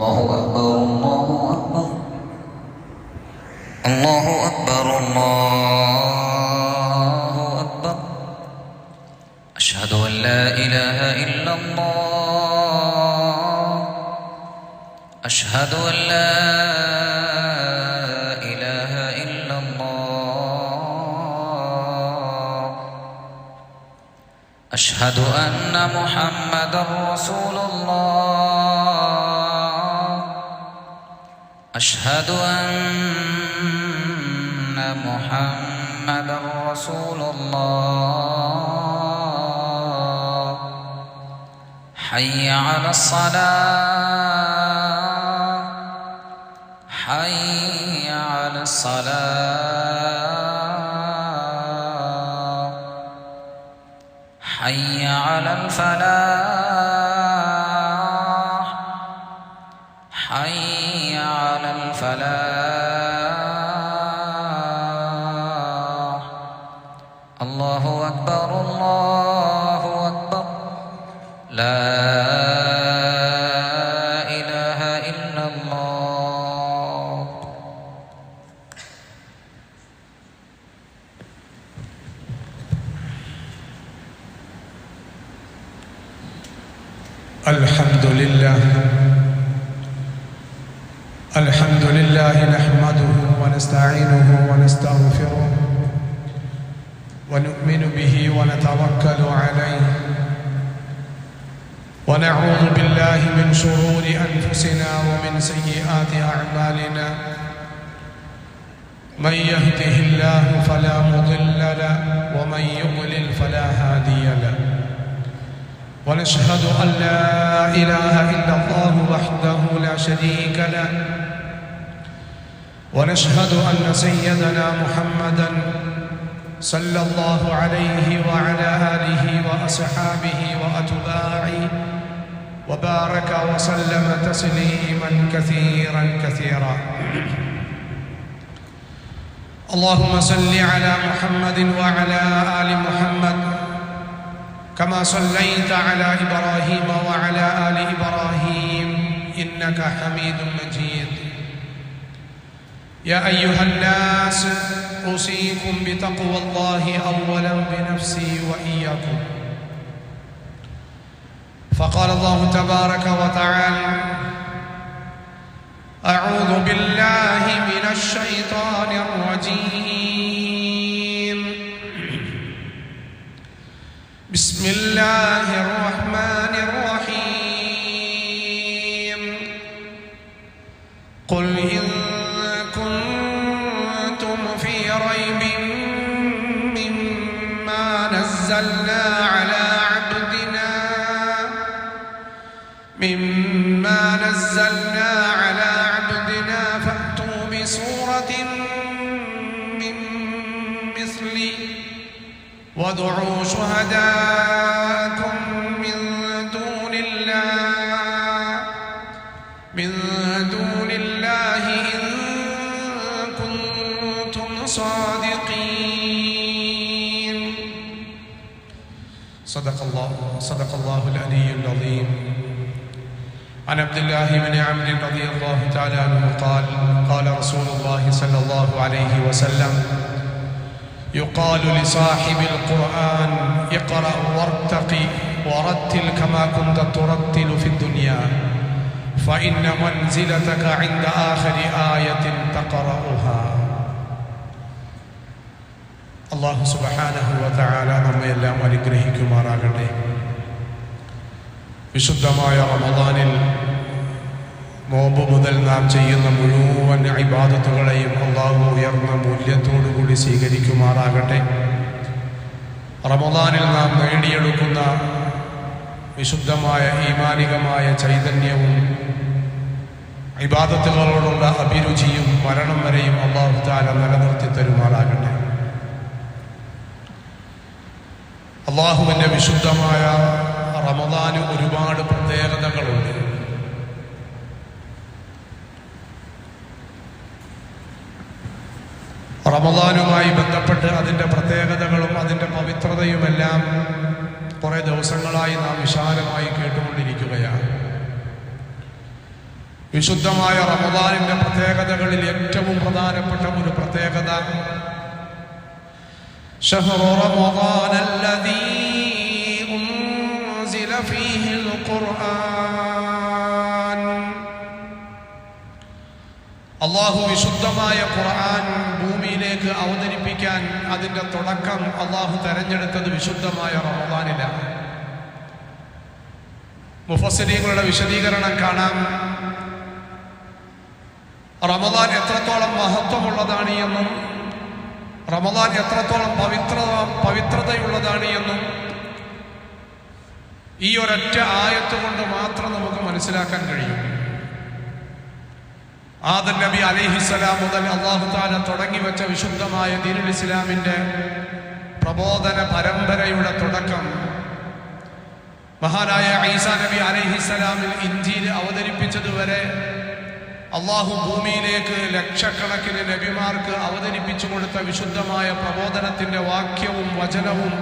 الله أكبر الله أكبر الله أكبر الله أكبر أشهد أن لا إله إلا الله أشهد أن لا إله إلا الله أشهد أن محمدا رسول الله أشهد أن محمدا رسول الله حي على الصلاة حي على الصلاة حي على الفلاح حي على الفلاح الله أكبر الله أكبر لا إله إلا الله. الحمد لله نحمده ونستعينه ونستغفره ونؤمن به ونتوكل عليه ونعوذ بالله من شرور أنفسنا ومن سيئات أعمالنا من يهده الله فلا مضل له ومن يضلل فلا هادي له ونشهد أن لا إله إلا الله وحده لا شريك له ونشهد أن سيدنا محمدًا صلى الله عليه وعلى آله وأصحابه وأتباعه وبارك وسلم تسليما كثيرا كثيرا. اللهم صل على محمد وعلى آل محمد كما صليت على إبراهيم وعلى آل إبراهيم إنك حميد مجيد. يا أيها الناس أوصيكم بتقوى الله أولا بنفسي وإياكم. فقال الله تبارك وتعالى: أعوذ بالله من الشيطان الرجيم. بسم الله الرحمن الرحيم. قل إن كنتم في ريب مما نزلنا على عبدنا فأتوا بسورة من مثله وادعوا شهداءكم من دون الله إن كنتم صادقين. صدق الله العلي العظيم. عن عبد الله بن عمرو رضي الله تعالى عنه قال: قال رسول الله صلى الله عليه وسلم: يقال لصاحب القرآن اقرأ وارتقي ورتل كما كنت ترتل في الدنيا فإن منزلتك عند آخر آية تقرأها. الله سبحانه وتعالى നമ്മയെല്ലാം അനുഗ്രഹിക്കുമാറാകട്ടെ. വിശുദ്ധമായ റമദാനിൽ നോമ്പ് മുതൽ നാം ചെയ്യുന്ന മുഴുവൻ ഇബാദത്തുകളെയും അല്ലാഹു ഉയർന്ന മൂല്യത്തോടുകൂടി സ്വീകരിക്കുമാറാകട്ടെ. റമദാനിൽ നാം നേടിയെടുക്കുന്ന വിശുദ്ധമായ ഈമാനികമായ ചൈതന്യവും ഇബാദത്തുകളോടുള്ള അഭിരുചിയും മരണം വരെയും അല്ലാഹു തആല നിലനിർത്തി തരുമാറാകട്ടെ. അല്ലാഹുവിൻ്റെ വിശുദ്ധമായ റമദാന് ഒരുപാട് പ്രത്യേകതകളുണ്ട്. റമദാനുമായി ബന്ധപ്പെട്ട് അതിൻ്റെ പ്രത്യേകതകളും അതിൻ്റെ പവിത്രതയുമെല്ലാം കുറേ ദിവസങ്ങളായി നാം വിശാലമായി കേട്ടുകൊണ്ടിരിക്കുകയാണ്. വിശുദ്ധമായ റമദാനിന്റെ പ്രത്യേകതകളിൽ ഏറ്റവും പ്രധാനപ്പെട്ട ഒരു പ്രത്യേകത ശഹ്റു റമദാനല്ലദീ ഉൻസില ഫീഹിൽ ഖുർആൻ. അല്ലാഹു വിശുദ്ധമായ ഖുർആൻ ഭൂമിയിലേക്ക് അവതരിപ്പിക്കാൻ അതിന്റെ തുടക്കം അല്ലാഹു തെരഞ്ഞെടുത്തത് വിശുദ്ധമായ റമദാനിലാണ്. മുഫസ്സിരീങ്ങളുടെ വിശദീകരണം കാണാം. റമദാൻ എത്രത്തോളം മഹത്വമുള്ളതാണ് എന്നും റമദാൻ എത്രത്തോളം പവിത്രതയുള്ളതാണ് എന്നും ഈ ഒരൊറ്റ ആയത്ത് കൊണ്ട് മാത്രം നമുക്ക് മനസ്സിലാക്കാൻ കഴിയും. ആദം നബി അലൈഹിസ്സലാം മുതൽ അല്ലാഹു തആല തുടങ്ങി വെച്ച വിശുദ്ധമായ ദീനുൽ ഇസ്ലാമിന്റെ പ്രബോധന പരമ്പരയുടെ തുടക്കം മഹാനായ ഈസാ നബി അലൈഹിസ്സലാമിൽ ഇൻജീൽ അവതരിപ്പിച്ചതുവരെ അള്ളാഹു ഭൂമിയിലേക്ക് ലക്ഷക്കണക്കിന് നബിമാർക്ക് അവതരിപ്പിച്ചു കൊടുത്ത വിശുദ്ധമായ പ്രബോധനത്തിന്റെ വാക്യവും വചനവും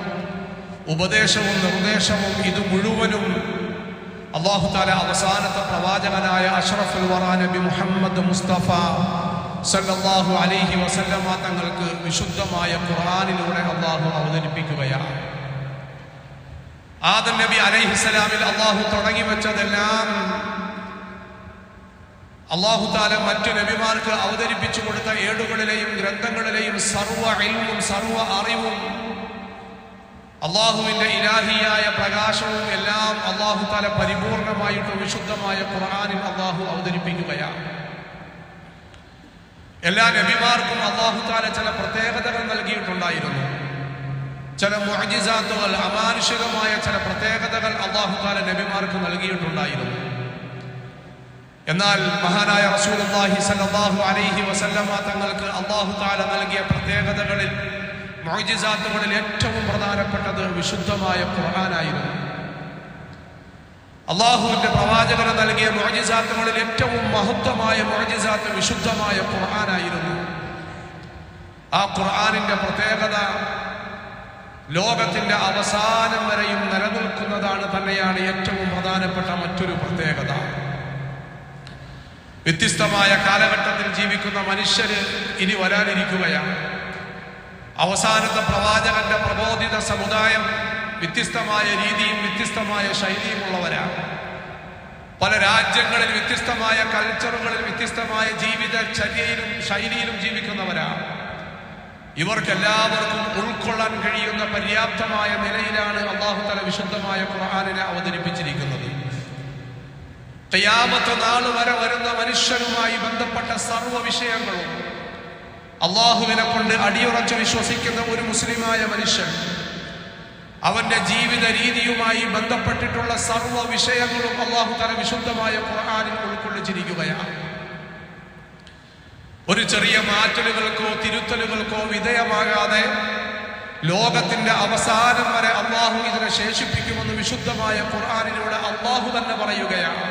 ഉപദേശവും നിർദ്ദേശവും ഇത് മുഴുവനും അല്ലാഹു തആല അവസാനത്തെ പ്രവാചകനായ അഷ്റഫുൽ വറാ നബി മുഹമ്മദ് മുസ്തഫ സല്ലല്ലാഹു അലൈഹി വസല്ലമ തങ്ങൾക്ക് വിശുദ്ധമായ ഖുർആനിലൂടെ അല്ലാഹു അവതരിപ്പിക്കുകയാണ്. ആദം നബി അലൈഹിസ്സലാമിൽ അല്ലാഹു തുടങ്ങി വെച്ചതെല്ലാം അല്ലാഹു തആല മറ്റു നബിമാർക്ക് അവതരിപ്പിച്ചു കൊടുത്ത ഏടുകളിലെയും ഗ്രന്ഥങ്ങളിലെയും സർവ്വ ഇൽമും സർവ്വ അറിവും അല്ലാഹുവിന്റെ ഇലാഹിയായ പ്രകാശവും എല്ലാം അല്ലാഹു തആല പരിപൂർണമായിട്ട് വിശുദ്ധമായ ഖുർആനിൽ അല്ലാഹു അവതരിപ്പിക്കുകയാണ്. എല്ലാ നബിമാർക്കും അല്ലാഹു തആല ചില പ്രത്യേകതകൾ നൽകിയിട്ടുണ്ടായിരുന്നു. ചില മുഅ്ജിസാത്തുകൾ, അമാനുഷികമായ ചില പ്രത്യേകതകൾ അല്ലാഹു തആല നബിമാർക്ക് നൽകിയിട്ടുണ്ടായിരുന്നു. എന്നാൽ മഹാനായ റസൂലുള്ളാഹി സ്വല്ലല്ലാഹു അലൈഹി വസല്ലമ തങ്ങൾക്ക് അല്ലാഹു തആല നൽകിയ പ്രത്യേകതകളിൽ മുഅ്ജിസാത്തുകളിൽ ഏറ്റവും പ്രധാനപ്പെട്ടത് വിശുദ്ധമായ ഖുർആനായിരുന്നു. അല്ലാഹുവിന്റെ പ്രവാചകന് നൽകിയ മുഅ്ജിസാത്തുകളിൽ ഏറ്റവും മഹത്വമായ മുഅ്ജിസാത്ത് വിശുദ്ധമായ ഖുർആനായിരുന്നു. ആ ഖുർആനിന്റെ പ്രത്യേകത ലോകത്തിന്റെ അവസാനം വരെയും നിലനിൽക്കുന്നതാണ് തന്നെയാണ് ഏറ്റവും പ്രധാനപ്പെട്ട മറ്റൊരു പ്രത്യേകത. വ്യത്യസ്തമായ കാലഘട്ടത്തിൽ ജീവിക്കുന്ന മനുഷ്യര് ഇനി വരാനിരിക്കുകയാണ്. അവസാനത്തെ പ്രവാചകന്റെ പ്രബോധിത സമുദായം വ്യത്യസ്തമായ രീതിയും വ്യത്യസ്തമായ ശൈലിയുമുള്ളവരാണ്. പല രാജ്യങ്ങളിൽ വ്യത്യസ്തമായ കൾച്ചറുകളിൽ വ്യത്യസ്തമായ ജീവിതചര്യയിലും ശൈലിയിലും ജീവിക്കുന്നവരാണ്. ഇവർക്കെല്ലാവർക്കും ഉൾക്കൊള്ളാൻ കഴിയുന്ന പര്യാപ്തമായ നിലയിലാണ് അല്ലാഹു തആല വിശുദ്ധമായ ഖുർആനിനെ അവതരിപ്പിച്ചിരിക്കുന്നത്. ഖിയാമത്ത് നാൾ വരെ വരുന്ന മനുഷ്യരുമായി ബന്ധപ്പെട്ട സർവ്വ വിഷയങ്ങളും അള്ളാഹുവിനെ കൊണ്ട് അടിയുറച്ച് വിശ്വസിക്കുന്ന ഒരു മുസ്ലിമായ മനുഷ്യൻ അവന്റെ ജീവിത രീതിയുമായി ബന്ധപ്പെട്ടിട്ടുള്ള സർവ്വ വിഷയങ്ങളും അല്ലാഹു തആല വിശുദ്ധമായ ഖുർആനിൽ ഉൾക്കൊള്ളിച്ചിരിക്കുകയാണ്. ഒരു ചെറിയ മാറ്റലുകൾക്കോ തിരുത്തലുകൾക്കോ വിധേയമാകാതെ ലോകത്തിന്റെ അവസാനം വരെ അള്ളാഹു ഇതിനെ ശേഷിപ്പിക്കുമെന്ന് വിശുദ്ധമായ ഖുർആനിലൂടെ അള്ളാഹു തന്നെ പറയുകയാണ്.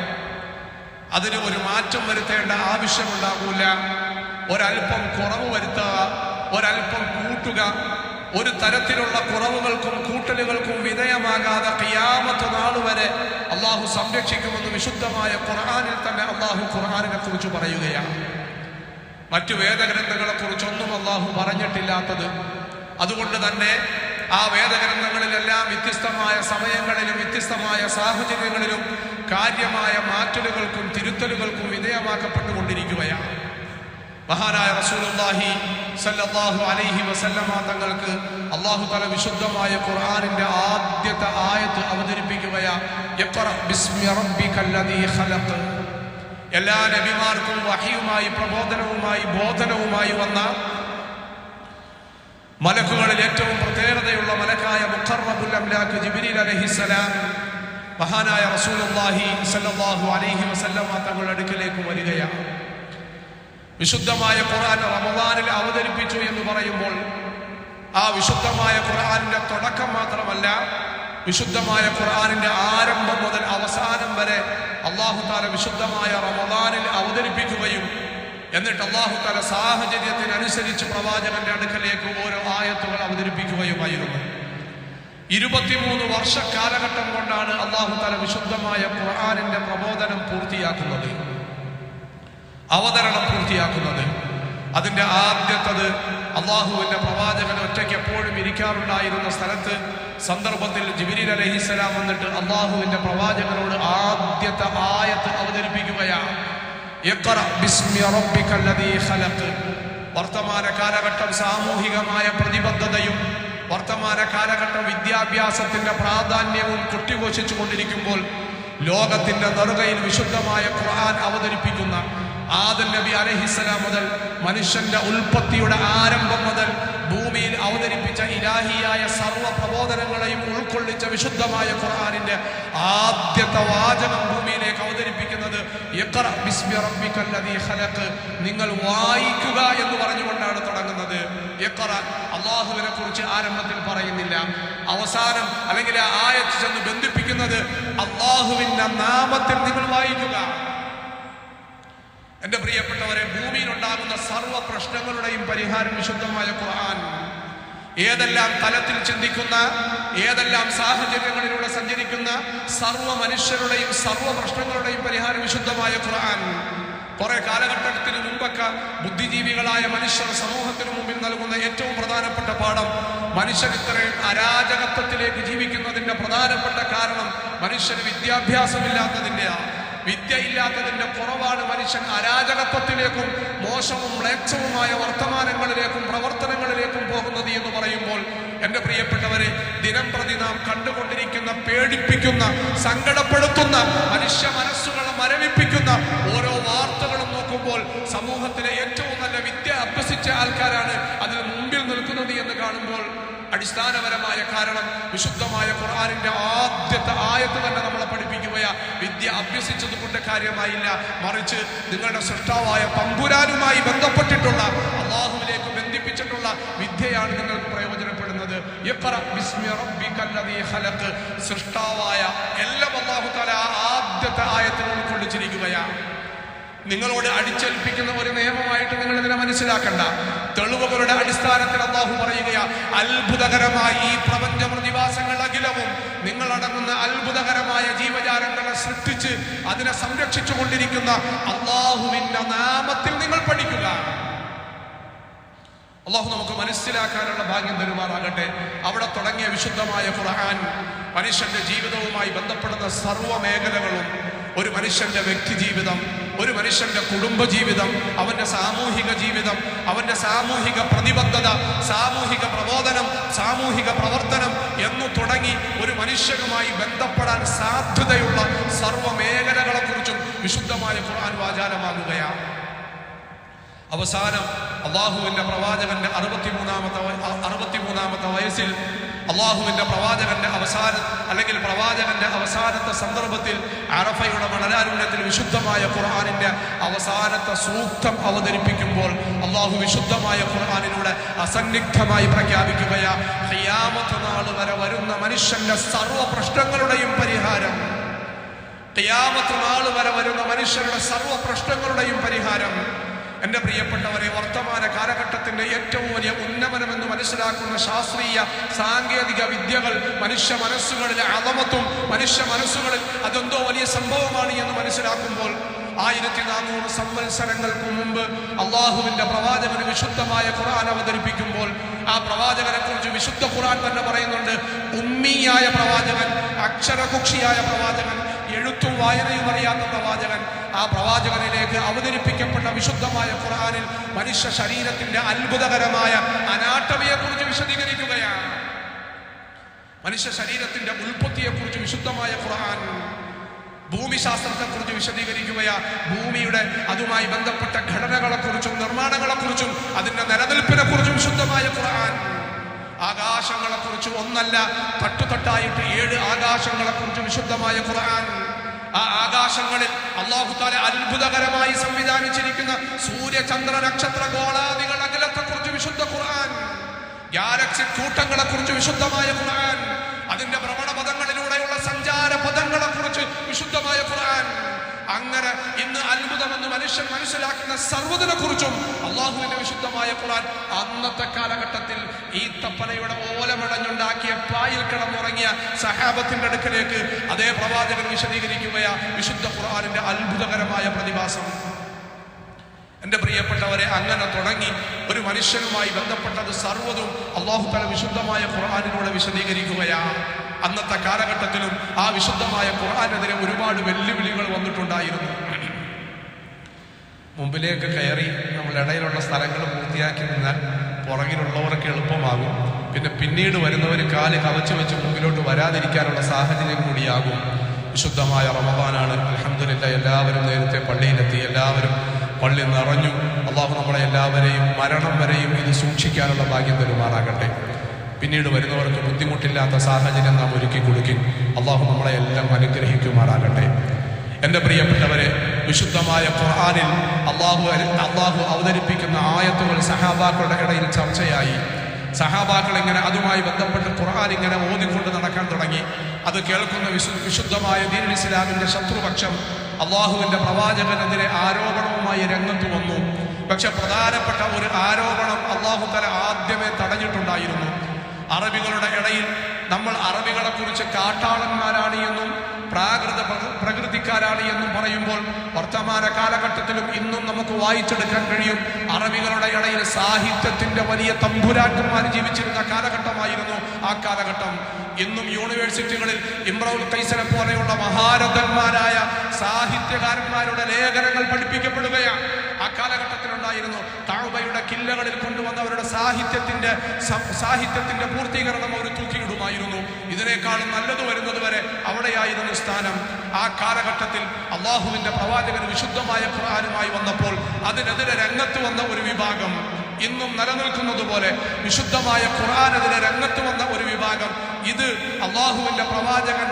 അതിന് ഒരു മാറ്റം വരുത്തേണ്ട ആവശ്യമുണ്ടാകൂല. ഒരൽപ്പം കുറവ് വരുത്തുക, ഒരൽപ്പം കൂട്ടുക, ഒരു തരത്തിലുള്ള കുറവുകൾക്കും കൂട്ടലുകൾക്കും വിധേയമാകാതെ ഖിയാമത്ത് നാൾ വരെ അള്ളാഹു സംരക്ഷിക്കുമെന്ന് വിശുദ്ധമായ ഖുർആനിൽ തന്നെ അള്ളാഹു ഖുർആനിനെ കുറിച്ച് പറയുകയാണ്. മറ്റു വേദഗ്രന്ഥങ്ങളെ കുറിച്ചൊന്നും അള്ളാഹു പറഞ്ഞിട്ടില്ലാത്തത്. അതുകൊണ്ട് തന്നെ ആ വേദഗ്രന്ഥങ്ങളിലെല്ലാം വ്യത്യസ്തമായ സമയങ്ങളിലും വ്യത്യസ്തമായ സാഹചര്യങ്ങളിലും കാര്യമായ മാറ്റലുകൾക്കും തിരുത്തലുകൾക്കും വിധേയമാക്കപ്പെട്ടുകൊണ്ടിരിക്കുകയാണ്. മഹാനായ റസൂലുള്ളാഹി സ്വല്ലല്ലാഹു അലൈഹി വസല്ലമ തങ്ങൾക്ക് അല്ലാഹു തആല വിശുദ്ധമായ ഖുർആനിന്റെ ആദ്യത്തെ ആയത്ത് അവതരിപ്പിക്കുകയാണ്. ഇഖ്റ ബിസ്മി റബ്ബിക്കല്ലദീ ഖലഖ്. എല്ലാ നബിമാർക്കും വഹയുമായി പ്രബോധനവുമായി ബോധനവുമായി വന്ന മലക്കുകളിൽ ഏറ്റവും പ്രത്യേകതയുള്ള മലക്കായ മുഖറബുൽ അംലാക്ക് ജിബ്രീൽ അലൈഹിസ്സലാം മഹാനായ റസൂലുള്ളാഹി സ്വല്ലല്ലാഹു അലൈഹി വസല്ലമ തങ്ങളുടെ അടുക്കലേക്ക് വരികയാണ്. വിശുദ്ധമായ ഖുർആൻ റമദാനിൽ അവതരിപ്പിച്ചു എന്ന് പറയുമ്പോൾ ആ വിശുദ്ധമായ ഖുർആനിന്റെ തുടക്കം മാത്രമല്ല, വിശുദ്ധമായ ഖുർആനിന്റെ ആരംഭം മുതൽ അവസാനം വരെ അല്ലാഹു തആല വിശുദ്ധമായ റമദാനിൽ അവതരിപ്പിക്കുകയും എന്നിട്ട് അല്ലാഹു തആല സാഹചര്യത്തിനനുസരിച്ച് പ്രവാചകന്റെ അടുക്കലേക്ക് ഓരോ ആയത്തുകൾ അവതരിപ്പിക്കുകയുമായിരുന്നു. 23 വർഷ കാലഘട്ടം കൊണ്ടാണ് അല്ലാഹു തആല വിശുദ്ധമായ ഖുർആനിന്റെ പ്രബോധനം പൂർത്തിയാക്കുന്നത്. അവതരണം പൂർത്തിയാക്കുന്നത്. അതിൻ്റെ ആദ്യത്തത് അള്ളാഹുവിൻ്റെ പ്രവാചകൻ ഒറ്റയ്ക്ക് എപ്പോഴും ഇരിക്കാറുണ്ടായിരുന്ന സ്ഥലത്ത് സന്ദർഭത്തിൽ ജിബ്രീൽ അലൈഹിസ്സലാം വന്നിട്ട് അള്ളാഹുവിൻ്റെ പ്രവാചകനോട് ആദ്യത്തെ ആയത്ത് അവതരിപ്പിക്കുകയാണ്. ഇഖ്റ ബിസ്മി റബ്ബിക്കല്ലദീ ഖലഖ്. വർത്തമാന കാലഘട്ടം സാമൂഹികമായ പ്രതിബദ്ധതയും വർത്തമാന കാലഘട്ടം വിദ്യാഭ്യാസത്തിന്റെ പ്രാധാന്യവും കൊട്ടിഘോഷിച്ചു കൊണ്ടിരിക്കുമ്പോൾ ലോകത്തിന്റെ നെറുകയിൽ വിശുദ്ധമായ ഖുർആൻ അവതരിപ്പിക്കുന്ന ആദം നബി അലൈഹിസ്സലാം മുതൽ മനുഷ്യന്റെ ഉൽപ്പത്തിയുടെ ആരംഭം മുതൽ ഭൂമിയിൽ അവതരിപ്പിച്ച ഇലാഹിയായ സർവ്വ പ്രബോധനങ്ങളെയും ഉൾക്കൊള്ളിച്ച വിശുദ്ധമായ ഖുർആനിന്റെ ആദ്യത്തെ വാചകം ഭൂമിയിലേക്ക് അവതരിപ്പിക്കുന്നത് ഇഖ്റ ബിസ്മി റബ്ബിക്കല്ലദീ ഖലഖ്, നിങ്ങൾ വായിക്കുക എന്ന് പറഞ്ഞുകൊണ്ടാണ് തുടങ്ങുന്നത്. ഇഖ്റ അള്ളാഹുവിനെ കുറിച്ച് ആരംഭത്തിൽ പറയുന്നില്ല. അവസാനം അല്ലെങ്കിൽ ആ ആയത്ത് ചെന്ന് ബന്ധിപ്പിക്കുന്നത് അള്ളാഹുവിന്റെ നാമത്തിൽ നിങ്ങൾ വായിക്കുക. എന്റെ പ്രിയപ്പെട്ടവരെ, ഭൂമിയിൽ ഉണ്ടാകുന്ന സർവ്വ പ്രശ്നങ്ങളുടെയും പരിഹാരം വിശുദ്ധമായ ഖുർആൻ. ഏതെല്ലാം തലത്തിൽ ചിന്തിക്കുന്ന, ഏതെല്ലാം സാഹചര്യങ്ങളിലൂടെ സഞ്ചരിക്കുന്ന സർവ്വ മനുഷ്യരുടെയും സർവ്വ പ്രശ്നങ്ങളുടെയും പരിഹാരം വിശുദ്ധമായ ഖുർആൻ. കുറെ കാലഘട്ടത്തിന് മുമ്പൊക്കെ ബുദ്ധിജീവികളായ മനുഷ്യർ സമൂഹത്തിന് മുമ്പിൽ നൽകുന്ന ഏറ്റവും പ്രധാനപ്പെട്ട പാഠം, മനുഷ്യൻ ഇത്രയും അരാജകത്വത്തിലേക്ക് ജീവിക്കുന്നതിന്റെ പ്രധാനപ്പെട്ട കാരണം മനുഷ്യന് വിദ്യാഭ്യാസമില്ലാത്തതിൻ്റെയാണ്. വിദ്യ ഇല്ലാത്തതിന്റെ കുറവാണ് മനുഷ്യൻ അരാജകത്വത്തിലേക്കും മോശവും മ്ലേച്ഛവുമായ വർത്തമാനങ്ങളിലേക്കും പ്രവർത്തനങ്ങളിലേക്കും പോകുന്നത് എന്ന് പറയുമ്പോൾ, എന്റെ പ്രിയപ്പെട്ടവരെ, ദിനം പ്രതി നാം കണ്ടുകൊണ്ടിരിക്കുന്ന, പേടിപ്പിക്കുന്ന, സങ്കടപ്പെടുത്തുന്ന, മനുഷ്യ മനസ്സുകളെ മരവിപ്പിക്കുന്ന ഓരോ വാർത്തകളും നോക്കുമ്പോൾ സമൂഹത്തിലെ ഏറ്റവും നല്ല വിദ്യ അഭ്യസിച്ച ആൾക്കാരാണ് അതിന് മുമ്പിൽ നിൽക്കുന്നത് എന്ന് കാണുമ്പോൾ അടിസ്ഥാനപരമായ കാരണം വിശുദ്ധമായ ഖുർആനിന്റെ ആദ്യത്തെ ആയത്ത് തന്നെ നമ്മളെ പഠിപ്പിക്കുകയാ. വിദ്യ അഭ്യസിച്ചത് കൊണ്ട് കാര്യമായില്ല, മറിച്ച് നിങ്ങളുടെ സൃഷ്ടാവായ തമ്പുരാനുമായി ബന്ധപ്പെട്ടിട്ടുള്ള, അള്ളാഹുവിലേക്ക് ബന്ധിപ്പിച്ചിട്ടുള്ള വിദ്യയാണ് നിങ്ങൾക്ക് പ്രയോജനപ്പെടുന്നത്. ഇഖ്റ ബിസ്മി റബ്ബിക്കല്ലദീ ഖലഖ്. സൃഷ്ടാവായ എല്ലാം അല്ലാഹു തആല ആദ്യത്തെ ആയത്തിൽ ഉൾക്കൊള്ളിച്ചിരിക്കുകയാണ്. നിങ്ങളോട് അടിച്ചേൽപ്പിക്കുന്ന ഒരു നിയമമായിട്ട് നിങ്ങൾ ഇതിനെ മനസ്സിലാക്കണ്ട. തെളിവുകളുടെ അടിസ്ഥാനത്തിൽ അല്ലാഹു പറയുകയാ, അത്ഭുതകരമായ ഈ പ്രപഞ്ച പ്രതിഭാസങ്ങൾ അഖിലവും നിങ്ങളടങ്ങുന്ന അത്ഭുതകരമായ ജീവജാലങ്ങളെ സൃഷ്ടിച്ച് അതിനെ സംരക്ഷിച്ചു കൊണ്ടിരിക്കുന്ന അല്ലാഹുവിന്റെ നാമത്തിൽ നിങ്ങൾ പഠിക്കുക. അല്ലാഹു നമുക്ക് മനസ്സിലാക്കാനുള്ള ഭാഗ്യം തരുമാറാകട്ടെ. അവിടെ തുടങ്ങിയ വിശുദ്ധമായ ഖുർആൻ മനുഷ്യന്റെ ജീവിതവുമായി ബന്ധപ്പെടുന്ന സർവ്വ മേഖലകളും, ഒരു മനുഷ്യന്റെ വ്യക്തി ജീവിതം, ഒരു മനുഷ്യന്റെ കുടുംബജീവിതം, അവന്റെ സാമൂഹിക ജീവിതം, അവന്റെ സാമൂഹിക പ്രതിബദ്ധത, സാമൂഹിക പ്രബോധനം, സാമൂഹിക പ്രവർത്തനം എന്നു തുടങ്ങി ഒരു മനുഷ്യനുമായി ബന്ധപ്പെടാൻ സാധ്യതയുള്ള സർവ്വ മേഖലകളെ കുറിച്ചും വിശുദ്ധമായ ഖുർആൻ വാചാലമാകുകയാണ്. അവസാനം അള്ളാഹുവിന്റെ പ്രവാചകന്റെ 63-ാമത്തെ വയസ്സിൽ അള്ളാഹുവിന്റെ പ്രവാചകന്റെ അവസാനത്തെ സന്ദർഭത്തിൽ അറഫയുടെ മണലാരുണ്യത്തിൽ വിശുദ്ധമായ ഖുർആനിന്റെ അവസാനത്തെ സൂക്തം അവതരിപ്പിക്കുമ്പോൾ അള്ളാഹു വിശുദ്ധമായ ഖുർആനിലൂടെ അസന്നിഗ്ധമായി പ്രഖ്യാപിക്കുകയാ, ഖിയാമത്ത് നാൾ വരെ വരുന്ന മനുഷ്യന്റെ സർവ്വ പ്രശ്നങ്ങളുടെയും പരിഹാരം, ഖിയാമത്ത് നാൾ വരെ വരുന്ന മനുഷ്യരുടെ സർവ്വ പ്രശ്നങ്ങളുടെയും പരിഹാരം. എന്റെ പ്രിയപ്പെട്ടവരെ, വർത്തമാന കാലഘട്ടത്തിന്റെ ഏറ്റവും വലിയ ഉന്നമനമെന്ന് മനസ്സിലാക്കുന്ന ശാസ്ത്രീയ സാങ്കേതിക വിദ്യകൾ മനുഷ്യ മനസ്സുകളിലെ അളമത്തും മനുഷ്യ മനസ്സുകളിൽ അതെന്തോ വലിയ സംഭവമാണ് എന്ന് മനസ്സിലാക്കുമ്പോൾ 1400 സംവത്സരങ്ങൾക്ക് മുമ്പ് അള്ളാഹുവിന്റെ പ്രവാചകന് വിശുദ്ധമായ ഖുർആൻ അവതരിപ്പിക്കുമ്പോൾ ആ പ്രവാചകനെ കുറിച്ച് വിശുദ്ധ ഖുർആൻ തന്നെ പറയുന്നുണ്ട്, ഉമ്മിയായ പ്രവാചകൻ, അക്ഷരകുക്ഷിയായ പ്രവാചകൻ, എഴുത്തും വായനയും അറിയാത്ത പ്രവാചകൻ. ആ പ്രവാചകനിലേക്ക് അവതരിപ്പിക്കപ്പെട്ട വിശുദ്ധമായ ഖുർആനിൽ മനുഷ്യ ശരീരത്തിന്റെ അത്ഭുതകരമായ അനാട്ടമിയെ കുറിച്ച് വിശദീകരിക്കുകയാണ്. മനുഷ്യ ശരീരത്തിന്റെ ഉൽപ്പത്തിയെ കുറിച്ച് വിശുദ്ധമായ ഖുർആൻ ഭൂമിശാസ്ത്രത്തെ കുറിച്ച് വിശദീകരിക്കുകയാ. ഭൂമിയുടെ അതുമായി ബന്ധപ്പെട്ട ഘടനകളെ കുറിച്ചും നിർമ്മാണങ്ങളെ കുറിച്ചും അതിന്റെ നിലനിൽപ്പിനെ കുറിച്ചും വിശുദ്ധമായ ഖുർആൻ. ആകാശങ്ങളെ കുറിച്ച് ഒന്നല്ല, തട്ടുതട്ടായിട്ട് 7 ആകാശങ്ങളെ കുറിച്ച് വിശുദ്ധമായ ഖുർആൻ. ആ ആകാശങ്ങളിൽ അല്ലാഹു തആല അത്ഭുതകരമായി സംവിധാനിച്ചിരിക്കുന്ന സൂര്യചന്ദ്ര നക്ഷത്ര ഗോളാദികൾ അകലത്തെ കുറിച്ച് വിശുദ്ധ ഖുർആൻ. ഗാലക്സി കൂട്ടങ്ങളെ കുറിച്ച് വിശുദ്ധമായ ഖുർആൻ. അതിന്റെ ഭ്രമണപഥങ്ങളിലൂടെയുള്ള സഞ്ചാര പഥങ്ങളെ കുറിച്ച് വിശുദ്ധമായ ഖുർആൻ. അങ്ങനെ ഇന്ന് അത്ഭുതമെന്ന് മനുഷ്യൻ മനസ്സിലാക്കുന്ന സർവ്വതിനെ കുറിച്ചും അള്ളാഹുവിന്റെ വിശുദ്ധമായ ഖുർആൻ അന്നത്തെ കാലഘട്ടത്തിൽ ഈ തപ്പനയുടെ ഓലമടഞ്ഞുണ്ടാക്കിയ പായിൽ കിടന്നുറങ്ങിയ സഹാബത്തിന്റെ അടുക്കലേക്ക് അതേ പ്രവാചകൻ വിശദീകരിക്കുകയാ വിശുദ്ധ ഖുർആനിന്റെ അത്ഭുതകരമായ പ്രതിഭാസം. എൻ്റെ പ്രിയപ്പെട്ടവരെ, അങ്ങനെ തുടങ്ങി ഒരു മനുഷ്യനുമായി ബന്ധപ്പെട്ടത് സർവ്വതും അല്ലാഹു തആല വിശുദ്ധമായ ഖുർആനിലൂടെ വിശദീകരിക്കുകയാണ്. അന്നത്തെ കാലഘട്ടത്തിലും ആ വിശുദ്ധമായ ഖുർആനെതിരെ ഒരുപാട് വെല്ലുവിളികൾ വന്നിട്ടുണ്ടായിരുന്നു. മുമ്പിലേക്ക് കയറി നമ്മൾ ഇടയിലുള്ള സ്ഥലങ്ങൾ പൂർത്തിയാക്കി നിന്നാൽ പുറകിലുള്ളവർക്ക് എളുപ്പമാകും. പിന്നീട് വരുന്നവർ കാല് കവച്ചു വെച്ച് മുമ്പിലോട്ട് വരാതിരിക്കാനുള്ള സാഹചര്യം കൂടിയാകും. വിശുദ്ധമായ റമദാനാണ്. അൽഹംദുലില്ലാഹ്, എല്ലാവരും നേരത്തെ പള്ളിയിലെത്തി, എല്ലാവരും പള്ളി നിറഞ്ഞു. അള്ളാഹു നമ്മളെ എല്ലാവരെയും മരണം വരെയും ഇത് സൂക്ഷിക്കാനുള്ള ഭാഗ്യം തരുമാറാകട്ടെ. പിന്നീട് വരുന്നവർക്ക് ബുദ്ധിമുട്ടില്ലാത്ത സാഹചര്യം നാം ഒരുക്കി കൊടുക്കും. അള്ളാഹു നമ്മളെ എല്ലാം അനുഗ്രഹിക്കുമാറാകട്ടെ. എൻ്റെ പ്രിയപ്പെട്ടവരെ, വിശുദ്ധമായ ഖുർആനിൽ അള്ളാഹു അവതരിപ്പിക്കുന്ന ആയത്തുകൾ സഹാബാക്കളുടെ ഇടയിൽ ചർച്ചയായി. സഹാബാക്കൾ ഇങ്ങനെ അതുമായി ബന്ധപ്പെട്ട് ഖുർആൻ ഇങ്ങനെ ഓതിക്കൊണ്ട് നടക്കാൻ തുടങ്ങി. അത് കേൾക്കുന്ന വിശുദ്ധമായ ദീനുൽ ഇസ്ലാമിന്റെ ശത്രുപക്ഷം അള്ളാഹുവിന്റെ പ്രവാചകനെതിരെ ആരോപണവുമായി രംഗത്ത് വന്നു. പക്ഷെ പ്രധാനപ്പെട്ട ഒരു ആരോപണം അള്ളാഹു തആല ആദ്യമേ തടഞ്ഞിട്ടുണ്ടായിരുന്നു. അറബികളുടെ ഇടയിൽ നമ്മൾ അറബികളെ കുറിച്ച് കാട്ടാളന്മാരാണ് എന്നും പ്രകൃതിക്കാരാണ് എന്നും പറയുമ്പോൾ വർത്തമാന കാലഘട്ടത്തിലും ഇന്നും നമുക്ക് വായിച്ചെടുക്കാൻ കഴിയും. അറബികളുടെ ഇടയിൽ സാഹിത്യത്തിന്റെ വലിയ തമ്പുരാക്കന്മാർ ജീവിച്ചിരുന്ന കാലഘട്ടമായിരുന്നു ആ കാലഘട്ടം. ഇന്നും യൂണിവേഴ്സിറ്റികളിൽ ഇംറഉൽ ഖൈസിനെ പോലെയുള്ള മഹാരഥന്മാരായ സാഹിത്യകാരന്മാരുടെ ലേഖനങ്ങൾ പഠിപ്പിക്കപ്പെടുകയാണ്. ആ കാലഘട്ടത്തിലുണ്ടായിരുന്നു. കഅബയുടെ കില്ലകളിൽ കൊണ്ടുവന്നവരുടെ സാഹിത്യത്തിന്റെ പൂർത്തീകരണം അവർ തൂക്കിയിടുമായിരുന്നു. ഇതിനേക്കാളും നല്ലത് വരുന്നത് വരെ അവിടെയായിരുന്നു സ്ഥാനം. ആ കാലഘട്ടത്തിൽ അള്ളാഹുവിന്റെ പ്രവാചകൻ വിശുദ്ധമായ ഖുർആനുമായി വന്നപ്പോൾ അതിനെതിരെ രംഗത്ത് വന്ന ഒരു വിഭാഗം, ഇന്നും നിലനിൽക്കുന്നത് പോലെ വിശുദ്ധമായ ഖുർആനെതിരെ രംഗത്ത് വന്ന ഒരു വിഭാഗം, ഇത് അള്ളാഹുവിന്റെ പ്രവാചകൻ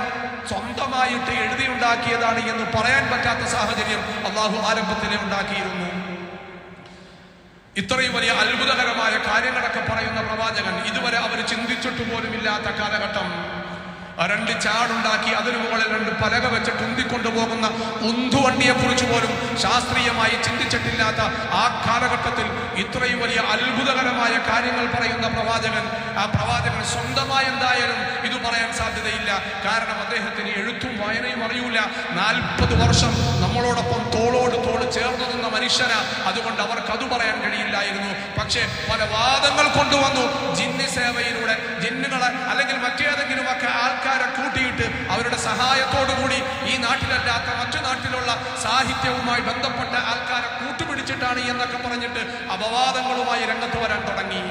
സ്വന്തമായിട്ട് എഴുതിയുണ്ടാക്കിയതാണ് എന്ന് പറയാൻ പറ്റാത്ത സാഹചര്യം അള്ളാഹു ആരംഭത്തിലെ ഉണ്ടാക്കിയിരുന്നു. ഇത്രയും വലിയ അത്ഭുതകരമായ കാര്യങ്ങളൊക്കെ പറയുന്ന പ്രവാചകൻ ഇതുവരെ അവർ ചിന്തിച്ചിട്ട് പോലുമില്ലാത്ത കാലഘട്ടം, രണ്ട് ചാടുണ്ടാക്കി അതിനു മുകളിൽ രണ്ട് പലക വെച്ചിട്ട് ഉന്തിക്കൊണ്ടുപോകുന്ന ഉന്തുവണ്ടിയെ കുറിച്ച് പോലും ശാസ്ത്രീയമായി ചിന്തിച്ചിട്ടില്ലാത്ത ആ കാലഘട്ടത്തിൽ ഇത്രയും വലിയ അത്ഭുതകരമായ കാര്യങ്ങൾ പറയുന്ന ആ പ്രവാചകൻ സ്വന്തമായി എന്തായാലും ഇത് പറയാൻ സാധ്യതയില്ല. കാരണം അദ്ദേഹത്തിന് എഴുത്തും വായനയും അറിയൂല. 40 വർഷം നമ്മളോടൊപ്പം തോളോട് തോൾ ചേർന്ന് നിന്ന മനുഷ്യനാ. അതുകൊണ്ട് അവർക്ക് അത് പറയാൻ കഴിയില്ലായിരുന്നു. പക്ഷേ പല വാദങ്ങൾ കൊണ്ടുവന്നു. ജിന്നി സേവയിലൂടെ ജിന്നുകളെ അല്ലെങ്കിൽ മറ്റേതെങ്കിലും ഒക്കെ ആൾക്കാരെ കൂട്ടിയിട്ട് അവരുടെ സഹായത്തോടുകൂടി ഈ നാട്ടിലല്ലാത്ത മറ്റു നാട്ടിലുള്ള സാഹിത്യവുമായി ബന്ധപ്പെട്ട ആൾക്കാരെ കൂട്ടുപിടിച്ചിട്ടാണ് എന്നൊക്കെ പറഞ്ഞിട്ട് അപവാദങ്ങളുമായി രംഗത്ത് വരാൻ തുടങ്ങി.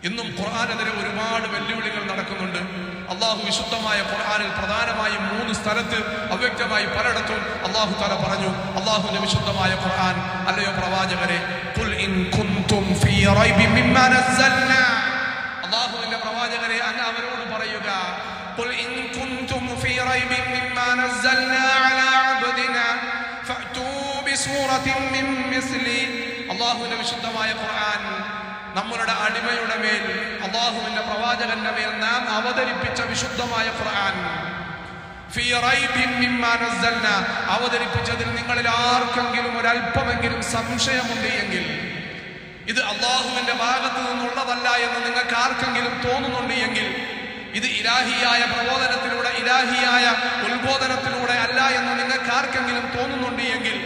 ഇന്നും ഖുർആനെതിരെ ഒരുപാട് വെല്ലുവിളികൾ നടക്കുന്നുണ്ട്. അള്ളാഹു വിശുദ്ധമായ ഖുർആനിൽ പ്രധാനമായും 3 സ്ഥലത്ത് അവ്യക്തമായി പലയിടത്തും അള്ളാഹു തആല പറഞ്ഞു. അള്ളാഹുവിന്റെ വിശുദ്ധമായ ഖുർആൻ, അല്ലയോ പ്രവാചകരെ, ഖുൽ ഇൻ കുൻതും ഫീ റൈബിൻ മിമ്മാ നസ്സൽനാ, അള്ളാഹുവിന്റെ പ്രവാചകരെ അങ്ങ് അവരോട് പറയുക, ഖുൽ ഇൻ കുൻതും ഫീ റൈബിൻ മിമ്മാ നസ്സൽനാ അലാ അബ്ദിനാ ഫഅ്തൂ ബിസൂറത്തിൻ മിൻ മിസ്ലി. അള്ളാഹുവിന്റെ വിശുദ്ധമായ ഖുർആൻ നമ്മളുടെ അടിമയുടെ മേൽ, അള്ളാഹുവിന്റെ പ്രവാചകന്റെ മേൽ നാം അവതരിപ്പിച്ച വിശുദ്ധമായ ഖുർആൻ, ഫീ റൈബിൻ മിമ്മാ നസ്സൽനാ, അവതരിപ്പിച്ചതിൽ നിങ്ങളിൽ ആർക്കെങ്കിലും ഒരല്പമെങ്കിലും സംശയമുണ്ട് എങ്കിൽ, ഇത് അള്ളാഹുവിന്റെ ഭാഗത്ത് നിന്നുള്ളതല്ല എന്ന് നിങ്ങൾക്ക് ആർക്കെങ്കിലും തോന്നുന്നുണ്ട് എങ്കിൽ, ഇത് ഇലാഹിയായ പ്രബോധനത്തിലൂടെ ഇലാഹിയായ ഉത്ബോധനത്തിലൂടെ അല്ല എന്ന് നിങ്ങൾക്ക് ആർക്കെങ്കിലും തോന്നുന്നുണ്ട് എങ്കിൽ,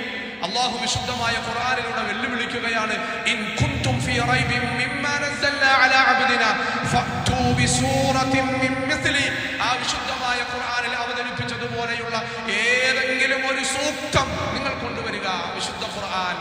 അള്ളാഹു വിശുദ്ധമായ ഖുർആനിലൂടെ വെല്ലുവിളിക്കുകയാണ്. ഇൻ കുൻതും ഫീ റൈബിൻ മിമ്മാ നസ്സൽനാ അലാ അബ്ദിനാ ഫഅ്തൂ ബിസൂറത്തിൻ മിൻ മിസ്ലി, ആ വിശുദ്ധമായ ഖുർആനിൽ അവതരിപ്പിച്ചതുപോലെയുള്ള ഏതെങ്കിലും ഒരു സൂക്തം നിങ്ങൾ കൊണ്ടുവരിക. വിശുദ്ധ ഖുർആൻ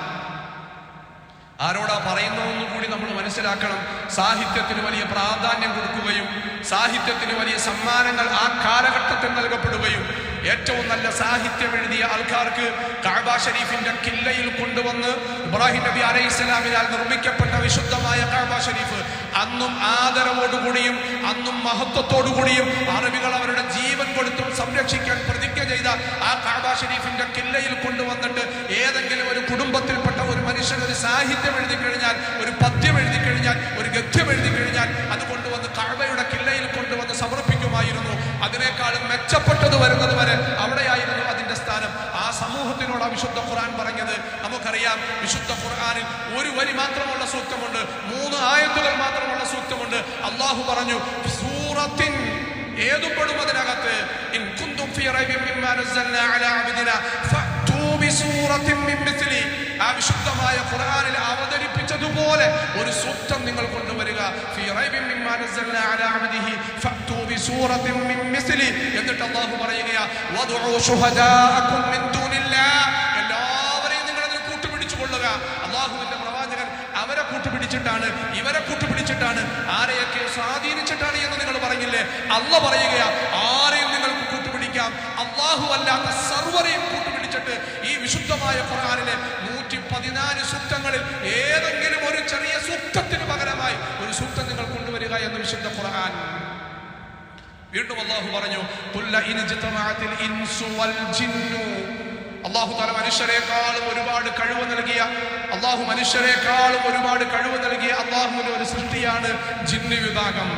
ആരോടാ പറയുന്നതെന്ന് കൂടി നമ്മൾ മനസ്സിലാക്കണം. സാഹിത്യത്തിന് വലിയ പ്രാധാന്യം കൊടുക്കുകയും സാഹിത്യത്തിന് വലിയ സമ്മാനങ്ങൾ ആ കാലഘട്ടത്തിൽ നൽകപ്പെടുകയും ഏറ്റവും നല്ല സാഹിത്യം എഴുതിയ ആൾക്കാർക്ക് കഅബ ഷരീഫിന്റെ കില്ലയിൽ കൊണ്ടുവന്ന് ഇബ്രാഹിം നബി അലൈഹിസ്സലാമിനാൽ നിർമ്മിക്കപ്പെട്ട വിശുദ്ധമായ കഅബ ഷരീഫ് അന്നും ആദരവോടുകൂടിയും അന്നും മഹത്വത്തോടുകൂടിയും അറബികൾ അവരുടെ ജീവൻ കൊടുത്തും സംരക്ഷിക്കാൻ പ്രതിജ്ഞ ചെയ്ത ആ കഅബ ഷരീഫിന്റെ കില്ലയിൽ കൊണ്ടുവന്നിട്ട് ഏതെങ്കിലും ഒരു കുടുംബത്തിൽപ്പെട്ട ഒരു മനുഷ്യൻ ഒരു സാഹിത്യം എഴുതി കഴിഞ്ഞാൽ, ഒരു പദ്യം എഴുതി കഴിഞ്ഞാൽ, ഒരു ഗദ്യം എഴുതി കഴിഞ്ഞാൽ അത് കൊണ്ടുവന്ന് കഅബയുടെ കില്ലയിൽ കൊണ്ടുവന്ന് സമർപ്പിക്കുമായിരുന്നു. അതിനേക്കാളും മെച്ചപ്പെട്ടത് വരുന്നത് വരെ അവിടെയായിരുന്നു അതിന്റെ സ്ഥാനം. ആ സമൂഹത്തിനോട് വിശുദ്ധ ഖുർആൻ പറഞ്ഞത് നമുക്കറിയാം. വിശുദ്ധ ഖുർആനിൽ ഒരു വരി മാത്രമുള്ള സൂക്തമുണ്ട്, 3 ആയത്തുകൾ മാത്രമുള്ള സൂക്തമുണ്ട്. അള്ളാഹു പറഞ്ഞു സൂറത്തിൻ, ഏതുപെടും അതിനകത്ത്, ഇൻ കുൻതും ഫീ റൈബിൻ മിമ്മാ നസ്സൽനാ അലാ അബ്ദിനാ ഫഅ്തൂ ബിസൂറത്തിൻ മിൻ മിസ്ലി, ആ വിശുദ്ധ വിശുദ്ധമായ ഖുർആനിൽ അവതരിപ്പിച്ചതുപോലെ ഒരു സൂക്തം നിങ്ങൾ കൊണ്ടുവരിക. ഫീ റൈബിൻ മിമ്മാ നസ്സൽനാ അലാ അബ്ദിഹി ഫഅ്തു ബിസൂറത്തിൻ മിൻ മിസ്ലി. എന്നിട്ട് അല്ലാഹു പറയുകയാ വദഉ ശുഹദാഅകും മിൻ ദൂനില്ലാഹ്. എല്ലാവരെയും നിങ്ങൾ അതിൽ കൂട്ടുപിടിച്ചു കൊള്ളുക. അല്ലാഹുവിന്റെ പ്രവാചകൻ അവരെ കൂട്ടുപിടിച്ചിട്ടാണ്, ഇവരെ കൂട്ടുപിടിച്ചിട്ടാണ്, ആരെയൊക്കെ സ്വാധീനിച്ചിട്ടാണ് എന്ന് നിങ്ങൾ പറഞ്ഞില്ലേ? അല്ലാഹു പറയുകയാ ആരെയും നിങ്ങൾക്ക് കൂട്ടുപിടിക്കാം. അല്ലാഹു അല്ലാത്ത സർവ്വരെയും കൂട്ടുപിടിച്ചിട്ട് ഈ വിശുദ്ധമായ ഖുർആനിലെ 114 സൂക്തങ്ങളിൽ ഏതെങ്കിലും ഒരു ചെറിയ സൂക്തത്തിന് പകരമായി ഒരു സൂക്തം നിങ്ങൾ കൊണ്ടുവരിക എന്ന് വിശുദ്ധ ഖുർആൻ. വീണ്ടും അല്ലാഹു പറഞ്ഞു ഖുൽ ഇൻ ജതമഅത്തിൽ ഇൻസു വൽ ജിന്നു. അല്ലാഹു തആല മനുഷ്യരെക്കാളും ഒരുപാട് കഴിവ് നൽകിയ, അല്ലാഹുവിന്റെ ഒരു സൃഷ്ടിയാണ് ജിന്ന് വിഭാഗം.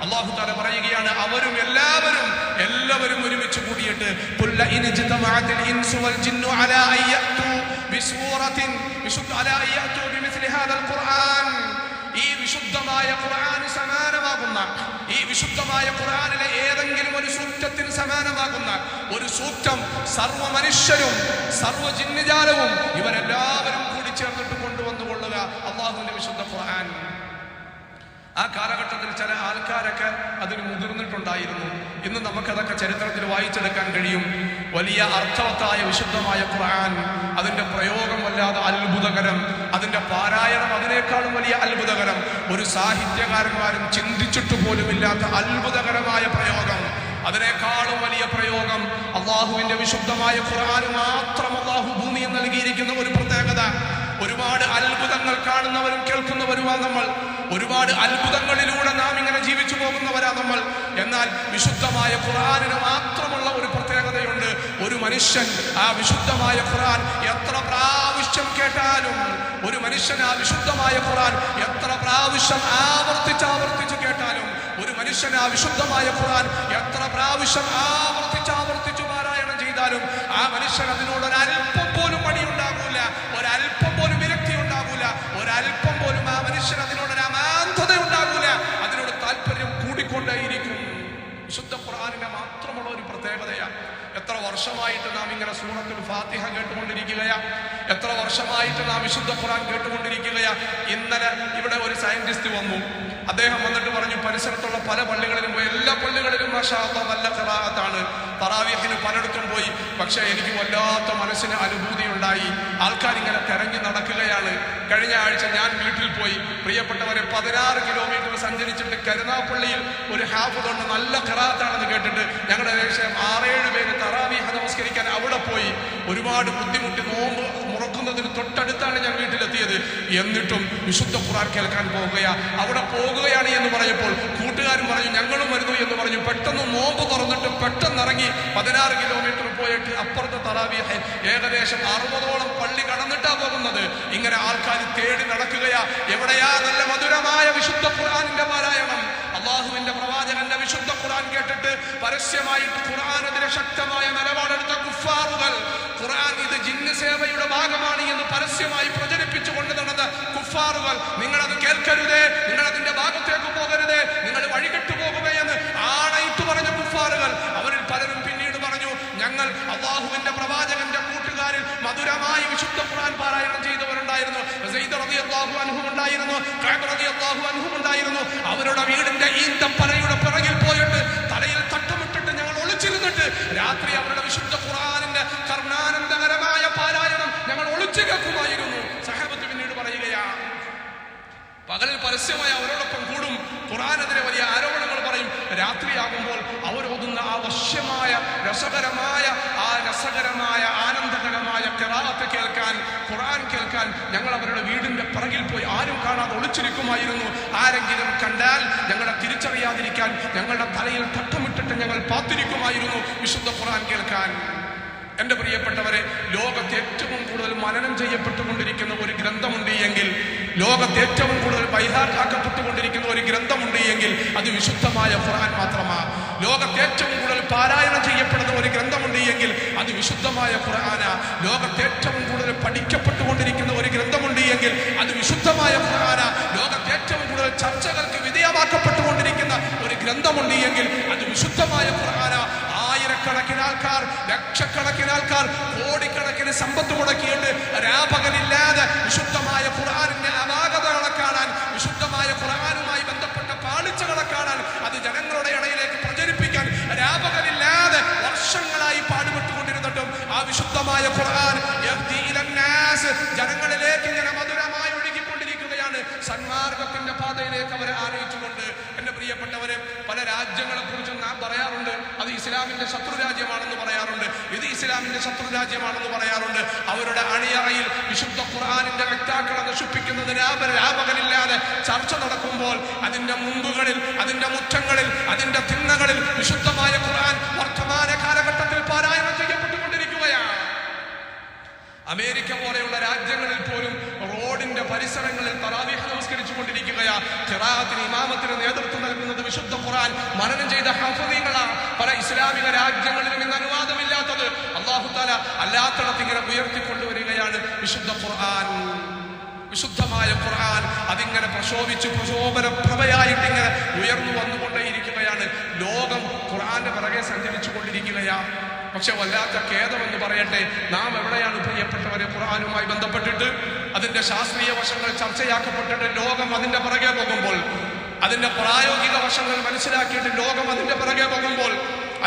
അല്ലാഹു തആല പറയുകയാണ് അവരും എല്ലാവരും ഒരുമിച്ച് കൂടിയിട്ട് ഖുൽ ഇൻ ജതമഅത്തിൽ ഇൻസു വൽ ജിന്നു അലാ അയ്യതു ബിസൂറത്തിൻ അലാ അയ്യതു ബിമിസ്ലി ഹാദൽ ഖുർആൻ. ഈ വിശുദ്ധമായ ഖുർആന് സമാനമാകുന്ന, ഈ വിശുദ്ധമായ ഖുർആനിലെ ഏതെങ്കിലും ഒരു സൂക്തത്തിന് സമാനമാകുന്ന ഒരു സൂക്തം സർവ്വ മനുഷ്യരും സർവ്വ ജിന്നുജാലവും ഇവരെല്ലാവരും കൂടി ചേർന്നിട്ട് കൊണ്ടുവന്നുകൊള്ളുക. അല്ലാഹുവിന്റെ വിശുദ്ധ ഖുർആൻ. ആ കാലഘട്ടത്തിൽ ചില ആൾക്കാരൊക്കെ അതിന് മുതിർന്നിട്ടുണ്ടായിരുന്നു. ഇന്ന് നമുക്കതൊക്കെ ചരിത്രത്തിൽ വായിച്ചെടുക്കാൻ കഴിയും. വലിയ അർത്ഥവത്തായ വിശുദ്ധമായ ഖുർആൻ, അതിന്റെ പ്രയോഗം വല്ലാതെ അത്ഭുതകരം, അതിന്റെ പാരായണം അതിനേക്കാളും വലിയ അത്ഭുതകരം. ഒരു സാഹിത്യകാരന്മാരും ചിന്തിച്ചിട്ട് പോലുമില്ലാത്ത അത്ഭുതകരമായ പ്രയോഗം, അതിനേക്കാളും വലിയ പ്രയോഗം അള്ളാഹുവിന്റെ വിശുദ്ധമായ ഖുർആന് മാത്രം അള്ളാഹു ഭൂമിയിൽ നൽകിയിരിക്കുന്ന ഒരു പ്രത്യേകത. ഒരുപാട് അത്ഭുതങ്ങൾ കാണുന്നവരും കേൾക്കുന്നവരുമാണ് നമ്മൾ. ഒരുപാട് അത്ഭുതങ്ങളിലൂടെ നാം ഇങ്ങനെ ജീവിച്ചു പോകുന്നവരാ നമ്മൾ. എന്നാൽ വിശുദ്ധമായ ഖുർആനിന് മാത്രമുള്ള ഒരു പ്രത്യേകതയുണ്ട്. ഒരു മനുഷ്യൻ ആ വിശുദ്ധമായ ഖുർആൻ എത്ര പ്രാവശ്യം കേട്ടാലും, ഒരു മനുഷ്യൻ ആ വിശുദ്ധമായ ഖുർആൻ എത്ര പ്രാവശ്യം ആവർത്തിച്ച് കേട്ടാലും, ഒരു മനുഷ്യൻ ആ വിശുദ്ധമായ ഖുർആൻ എത്ര പ്രാവശ്യം ആവർത്തിച്ച് പാരായണം ചെയ്താലും ആ മനുഷ്യൻ അതിനോട് ഒരല്പം പോലും മടിയുണ്ടാകൂല, ഒരല്പം പോലും വിരക്തി ഉണ്ടാകൂല, ഒരല്പം പോലും ആ മനുഷ്യൻ അതിനോടൊരു അമാന്തത ഉണ്ടാകൂല. അതിനോട് താല്പര്യം കൂടിക്കൊണ്ടേയിരിക്കും. വിശുദ്ധ ഖുർആനിന്റെ മാത്രമുള്ള ഒരു പ്രത്യേകതയാണ്. എത്ര വർഷമായിട്ട് നാം ഇങ്ങനെ സൂറത്തുൽ ഫാത്തിഹ കേട്ടുകൊണ്ടിരിക്കുകയാ, എത്ര വർഷമായിട്ട് നാം വിശുദ്ധ ഖുർആൻ കേട്ടുകൊണ്ടിരിക്കുകയാ. ഇന്നലെ ഇവിടെ ഒരു സയന്റിസ്റ്റ് വന്നു. അദ്ദേഹം വന്നിട്ട് പറഞ്ഞു പരിസരത്തുള്ള പല പള്ളികളിലും പോയി, എല്ലാ പള്ളികളിലും മാഷാ അല്ലാഹ് നല്ല ഖിറാഅത്താണ്, തറാവീഹിന് പലയിടത്തും പോയി. പക്ഷെ എനിക്ക് വല്ലാത്ത മനസ്സിന് അനുഭൂതി ഉണ്ടായി. ആൾക്കാരിങ്ങനെ തെരഞ്ഞു നടക്കുകയാണ്. കഴിഞ്ഞ ആഴ്ച ഞാൻ വീട്ടിൽ പോയി. പ്രിയപ്പെട്ടവരെ, 16 കിലോമീറ്റർ സഞ്ചരിച്ചിട്ട് കരുനാപ്പള്ളിയിൽ ഒരു ഹാഫിദുണ്ട്, നല്ല ഖിറാഅത്താണെന്ന് കേട്ടിട്ട് ഞങ്ങളുടെ ഏകദേശം 6-7 പേര് തറാവീഹ് നമസ്കരിക്കാൻ അവിടെ പോയി. ഒരുപാട് ബുദ്ധിമുട്ടി നോമ്പ് മുറക്കുന്നതിന് തൊട്ടടുത്താണ് ഞാൻ വീട്ടിലെത്തിയത്. എന്നിട്ടും വിശുദ്ധ ഖുർആൻ കേൾക്കാൻ അവിടെ പോകുകയാണ് എന്ന് പറഞ്ഞപ്പോൾ കൂട്ടുകാരും പറഞ്ഞു ഞങ്ങളും വരുന്നു എന്ന് പറഞ്ഞു. പെട്ടെന്ന് നോമ്പ് തുറന്നിട്ട് പെട്ടെന്ന് ഇറങ്ങി 16 കിലോമീറ്റർ പോയിട്ട് അപ്പുറത്തെ തറാവീഹ് ഏകദേശം 60ഓളം പള്ളി കടന്നിട്ടാ പോകുന്നത്. ഇങ്ങനെ ആൾക്കാർ തേടി നടക്കുകയാ. എവിടെയാ നല്ല മധുരമായ വിശുദ്ധ ഖുർആനിന്റെ പാരായണം? അള്ളാഹുവിന്റെ പ്രവാചകന്റെ വിശുദ്ധ ഖുർആൻ കേട്ടിട്ട് പരസ്യമായിട്ട് ഖുർആനെതിരെ ശക്തമായ നിലപാടെടുത്ത കുഫാറുകൾ, ഖുർആൻ ഇത് ജിന്ന് സേവയുടെ ഭാഗമാണ് എന്ന് പരസ്യമായി പ്രചരിപ്പിച്ചുകൊണ്ട് നടന്ന കുഫാറുകൾ, നിങ്ങളത് കേൾക്കരുതേ, നിങ്ങൾ അതിന്റെ ഭാഗത്തേക്ക് പോകരുതേ, നിങ്ങൾ വഴികെട്ടു പോകുകയെന്ന് ആണയിട്ട് പറഞ്ഞ കുഫാറുകൾ. അവരിൽ പലരും പിന്നീട് പറഞ്ഞു ഞങ്ങൾ അള്ളാഹുവിന്റെ പ്രവാചകന്റെ കൂട്ടുകാരിൽ മധുരമായി വിശുദ്ധ ഖുർആൻ പാരായണം ചെയ്തവരുണ്ടായിരുന്നു. സയ്യിദ് റളിയല്ലാഹു അൻഹു ഉണ്ടായിരുന്നു, കഅബ് റളിയല്ലാഹു അൻഹു ഉണ്ടായിരുന്നു. അവരുടെ വീടിന്റെ ഈന്തപ്പനയുടെ പിറകിൽ പോയിട്ട് തലയിൽ തട്ടമിട്ടിട്ട് ഞങ്ങൾ ഒളിച്ചിരുന്നിട്ട് രാത്രി അവരുടെ വിശുദ്ധ ഖുർആനിന്റെ കർണാനന്ദകരമായ പാരായണം ഞങ്ങൾ ഒളിച്ചു കേൾക്കുമായിരുന്നു. സഹാബത്ത് പിന്നീട് പറയുകയാ, പകലിൽ പരസ്യമായി അവരോടൊപ്പം കൂടും, ഖുർആനെതിരെ വലിയ ആരോപണങ്ങൾ പറയും. രാത്രിയാകുമ്പോൾ അവരോതുന്ന ആ വശ്യമായ രസകരമായ ആനന്ദകരമായ ഖിറാഅത്ത് കേൾക്കാൻ, ഖുർആൻ കേൾക്കാൻ ഞങ്ങൾ അവരുടെ വീടിന്റെ പിറകിൽ പോയി ആരും കാണാതെ ഒളിച്ചിരിക്കുമായിരുന്നു. ആരെങ്കിലും കണ്ടാൽ ഞങ്ങളെ തിരിച്ചറിയാതിരിക്കാൻ ഞങ്ങളുടെ തലയിൽ തട്ടമിട്ടിട്ട് ഞങ്ങൾ പാത്തിരിക്കുമായിരുന്നു വിശുദ്ധ ഖുർആൻ കേൾക്കാൻ. എന്റെ പ്രിയപ്പെട്ടവരെ, ലോകത്ത് ഏറ്റവും കൂടുതൽ മനനം ചെയ്യപ്പെട്ടുകൊണ്ടിരിക്കുന്ന ഒരു ഗ്രന്ഥമുണ്ട് എങ്കിൽ, ലോകത്ത് ഏറ്റവും കൂടുതൽ ബൈഹാർട്ടാക്കപ്പെട്ടുകൊണ്ടിരിക്കുന്ന ഒരു ഗ്രന്ഥമുണ്ട് എങ്കിൽ അത് വിശുദ്ധമായ ഖുർആൻ മാത്രമാണ്. ലോകത്ത് ഏറ്റവും കൂടുതൽ പാരായണം ചെയ്യപ്പെടുന്ന ഒരു ഗ്രന്ഥമുണ്ട് എങ്കിൽ അത് വിശുദ്ധമായ ഖുർആനാ. ലോകത്ത് ഏറ്റവും കൂടുതൽ പഠിക്കപ്പെട്ടുകൊണ്ടിരിക്കുന്ന ഒരു ഗ്രന്ഥമുണ്ട് എങ്കിൽ അത് വിശുദ്ധമായ ഖുർആനാ. ലോകത്ത് ഏറ്റവും കൂടുതൽ ചർച്ചകൾക്ക് വിധേയമാക്കപ്പെട്ടുകൊണ്ടിരിക്കുന്ന ഒരു ഗ്രന്ഥമുണ്ട് എങ്കിൽ അത് വിശുദ്ധമായ ഖുർആനാ. ആയിരക്കണക്കിന് ആൾക്കാർ, ലക്ഷക്കണക്കിന് ആൾക്കാർ, കോടിക്കണക്കിന് സമ്പത്ത് മുടക്കിയിട്ട് രാപകലില്ലാതെ വിശുദ്ധമായ പ്രിയപ്പെട്ടവരെ ആലോചിച്ചുകൊണ്ട്, എന്റെ പ്രിയപ്പെട്ടവരെ, പല രാജ്യങ്ങളെ കുറിച്ചും നാം പറയാറുണ്ട് അത് ഇസ്ലാമിന്റെ ശത്രു രാജ്യമാണെന്ന് പറയാറുണ്ട്, ഇത് ഇസ്ലാമിന്റെ ശത്രു രാജ്യമാണെന്ന് പറയാറുണ്ട്. അവരുടെ അണിയറയിൽ വിശുദ്ധ ഖുർആനിന്റെ വക്താക്കളെ നശിപ്പിക്കുന്നതിന് രാപകലില്ലാതെ ചർച്ച നടക്കുമ്പോൾ അതിന്റെ മുമ്പുകളിൽ, അതിന്റെ മുറ്റങ്ങളിൽ, അതിന്റെ തിണ്ണകളിൽ വിശുദ്ധമായ ഖുർആൻ വർത്തമാന കാലഘട്ടത്തിൽ പാരായണം ചെയ്യപ്പെട്ടുകൊണ്ടിരിക്കുകയാണ്. അമേരിക്ക പോലെയുള്ള രാജ്യങ്ങളിൽ പോലും റോഡിന്റെ പരിസരങ്ങളിൽ തറാവീഹ് നമസ്കരിച്ചു കൊണ്ടിരിക്കുകയാ. ഖിറാഅത്തിന് ഇമാമത്തിന് നേതൃത്വം നൽകുന്നത് വിശുദ്ധ ഖുർആൻ മനനം ചെയ്ത ഹാഫിളീങ്ങളാണ്. പല ഇസ്ലാമിക രാജ്യങ്ങളിലും ഇന്ന് അനുവാദമില്ലാത്തത് അല്ലാഹു തആല അല്ലാത്തടത്ത് ഇങ്ങനെ ഉയർത്തിക്കൊണ്ടുവരികയാണ് വിശുദ്ധ ഖുർആൻ. വിശുദ്ധമായ ഖുർആൻ അതിങ്ങനെ പ്രശോഭന പ്രഭയായിട്ട് ഇങ്ങനെ ഉയർന്നു വന്നുകൊണ്ടേയിരിക്കുകയാണ്. ലോകം ഖുർആന്റെ പിറകെ സഞ്ചരിച്ചു കൊണ്ടിരിക്കുകയാണ്. പക്ഷെ വല്ലാത്ത ഖേദമെന്ന് പറയട്ടെ, നാം എവിടെയാണ് പ്രിയപ്പെട്ടവരെ ഖുർആനുമായി ബന്ധപ്പെട്ടിട്ട് അതിന്റെ ശാസ്ത്രീയ വശങ്ങൾ ചർച്ചയാക്കപ്പെട്ടിട്ട് ലോകം അതിന്റെ പിറകെ പോകുമ്പോൾ, അതിന്റെ പ്രായോഗിക വശങ്ങൾ മനസ്സിലാക്കിയിട്ട് ലോകം അതിന്റെ പിറകെ പോകുമ്പോൾ,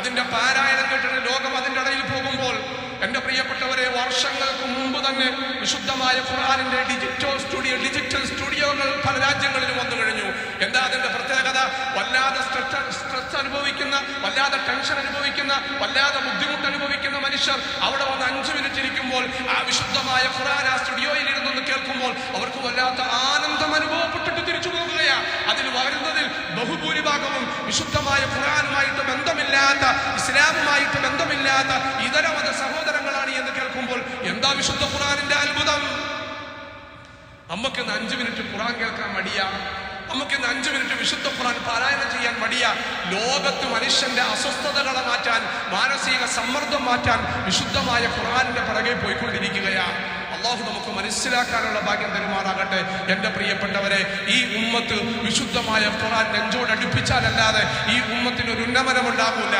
അതിന്റെ പാരായണം കേട്ടിട്ട് ലോകം അതിന്റെ ഇടയിൽ പോകുമ്പോൾ, എന്റെ പ്രിയപ്പെട്ടവരെ, വർഷങ്ങൾക്ക് മുമ്പ് തന്നെ വിശുദ്ധമായ ഖുർആനിന്റെ ഡിജിറ്റൽ സ്റ്റുഡിയോകൾ പല രാജ്യങ്ങളിലും വന്നു കഴിഞ്ഞു. എന്താ അതിന്റെ പ്രത്യേകത? വല്ലാതെ സ്ട്രെസ് അനുഭവിക്കുന്ന, വല്ലാതെ ടെൻഷൻ അനുഭവിക്കുന്ന, വല്ലാതെ ബുദ്ധിമുട്ട് അനുഭവിക്കുന്ന മനുഷ്യർ അവിടെ വന്ന് 5 മിനിറ്റ് ഇരിക്കുമ്പോൾ ആ വിശുദ്ധമായ ഖുർആൻ ആ സ്റ്റുഡിയോയിൽ ഇരുന്നൊന്ന് കേൾക്കുമ്പോൾ അവർക്ക് വല്ലാത്ത ആനന്ദം അനുഭവപ്പെട്ടിട്ട് തിരിച്ചു പോകുകയാണ്. അതിൽ വരുന്നതിൽ ബഹുഭൂരിഭാഗവും വിശുദ്ധമായ ഖുർആനുമായിട്ട് ബന്ധമില്ലാത്ത, ഇസ്ലാമുമായിട്ട് ബന്ധമില്ലാത്ത ഇതര മത സഹോദരങ്ങളാണ് എന്ന് കേൾക്കുമ്പോൾ എന്താ വിശുദ്ധ ഖുർആനിന്റെ അത്ഭുതം? നമുക്കിന്ന് 5 മിനിറ്റ് ഖുർആൻ കേൾക്കാൻ മടിയാ, നമുക്കിന്ന് 5 മിനിറ്റ് വിശുദ്ധ ഖുർആൻ പാരായണം ചെയ്യാൻ മടിയാ. ലോകത്ത് മനുഷ്യന്റെ അസ്വസ്ഥതകളെ മാറ്റാൻ, മാനസിക സമ്മർദ്ദം മാറ്റാൻ വിശുദ്ധമായ ഖുർആനിന്റെ പിറകെ പോയിക്കൊണ്ടിരിക്കുകയാ. അള്ളാഹു നമുക്ക് മനസ്സിലാക്കാനുള്ള ഭാഗ്യം തരുമാറാകട്ടെ. എന്റെ പ്രിയപ്പെട്ടവരെ, ഈ ഉമ്മത്ത് വിശുദ്ധമായ ഖുർആൻ നെഞ്ചോടടുപ്പിച്ചാലല്ലാതെ ഈ ഉമ്മത്തിന് ഒരു ഉന്നമനമുണ്ടാകൂല.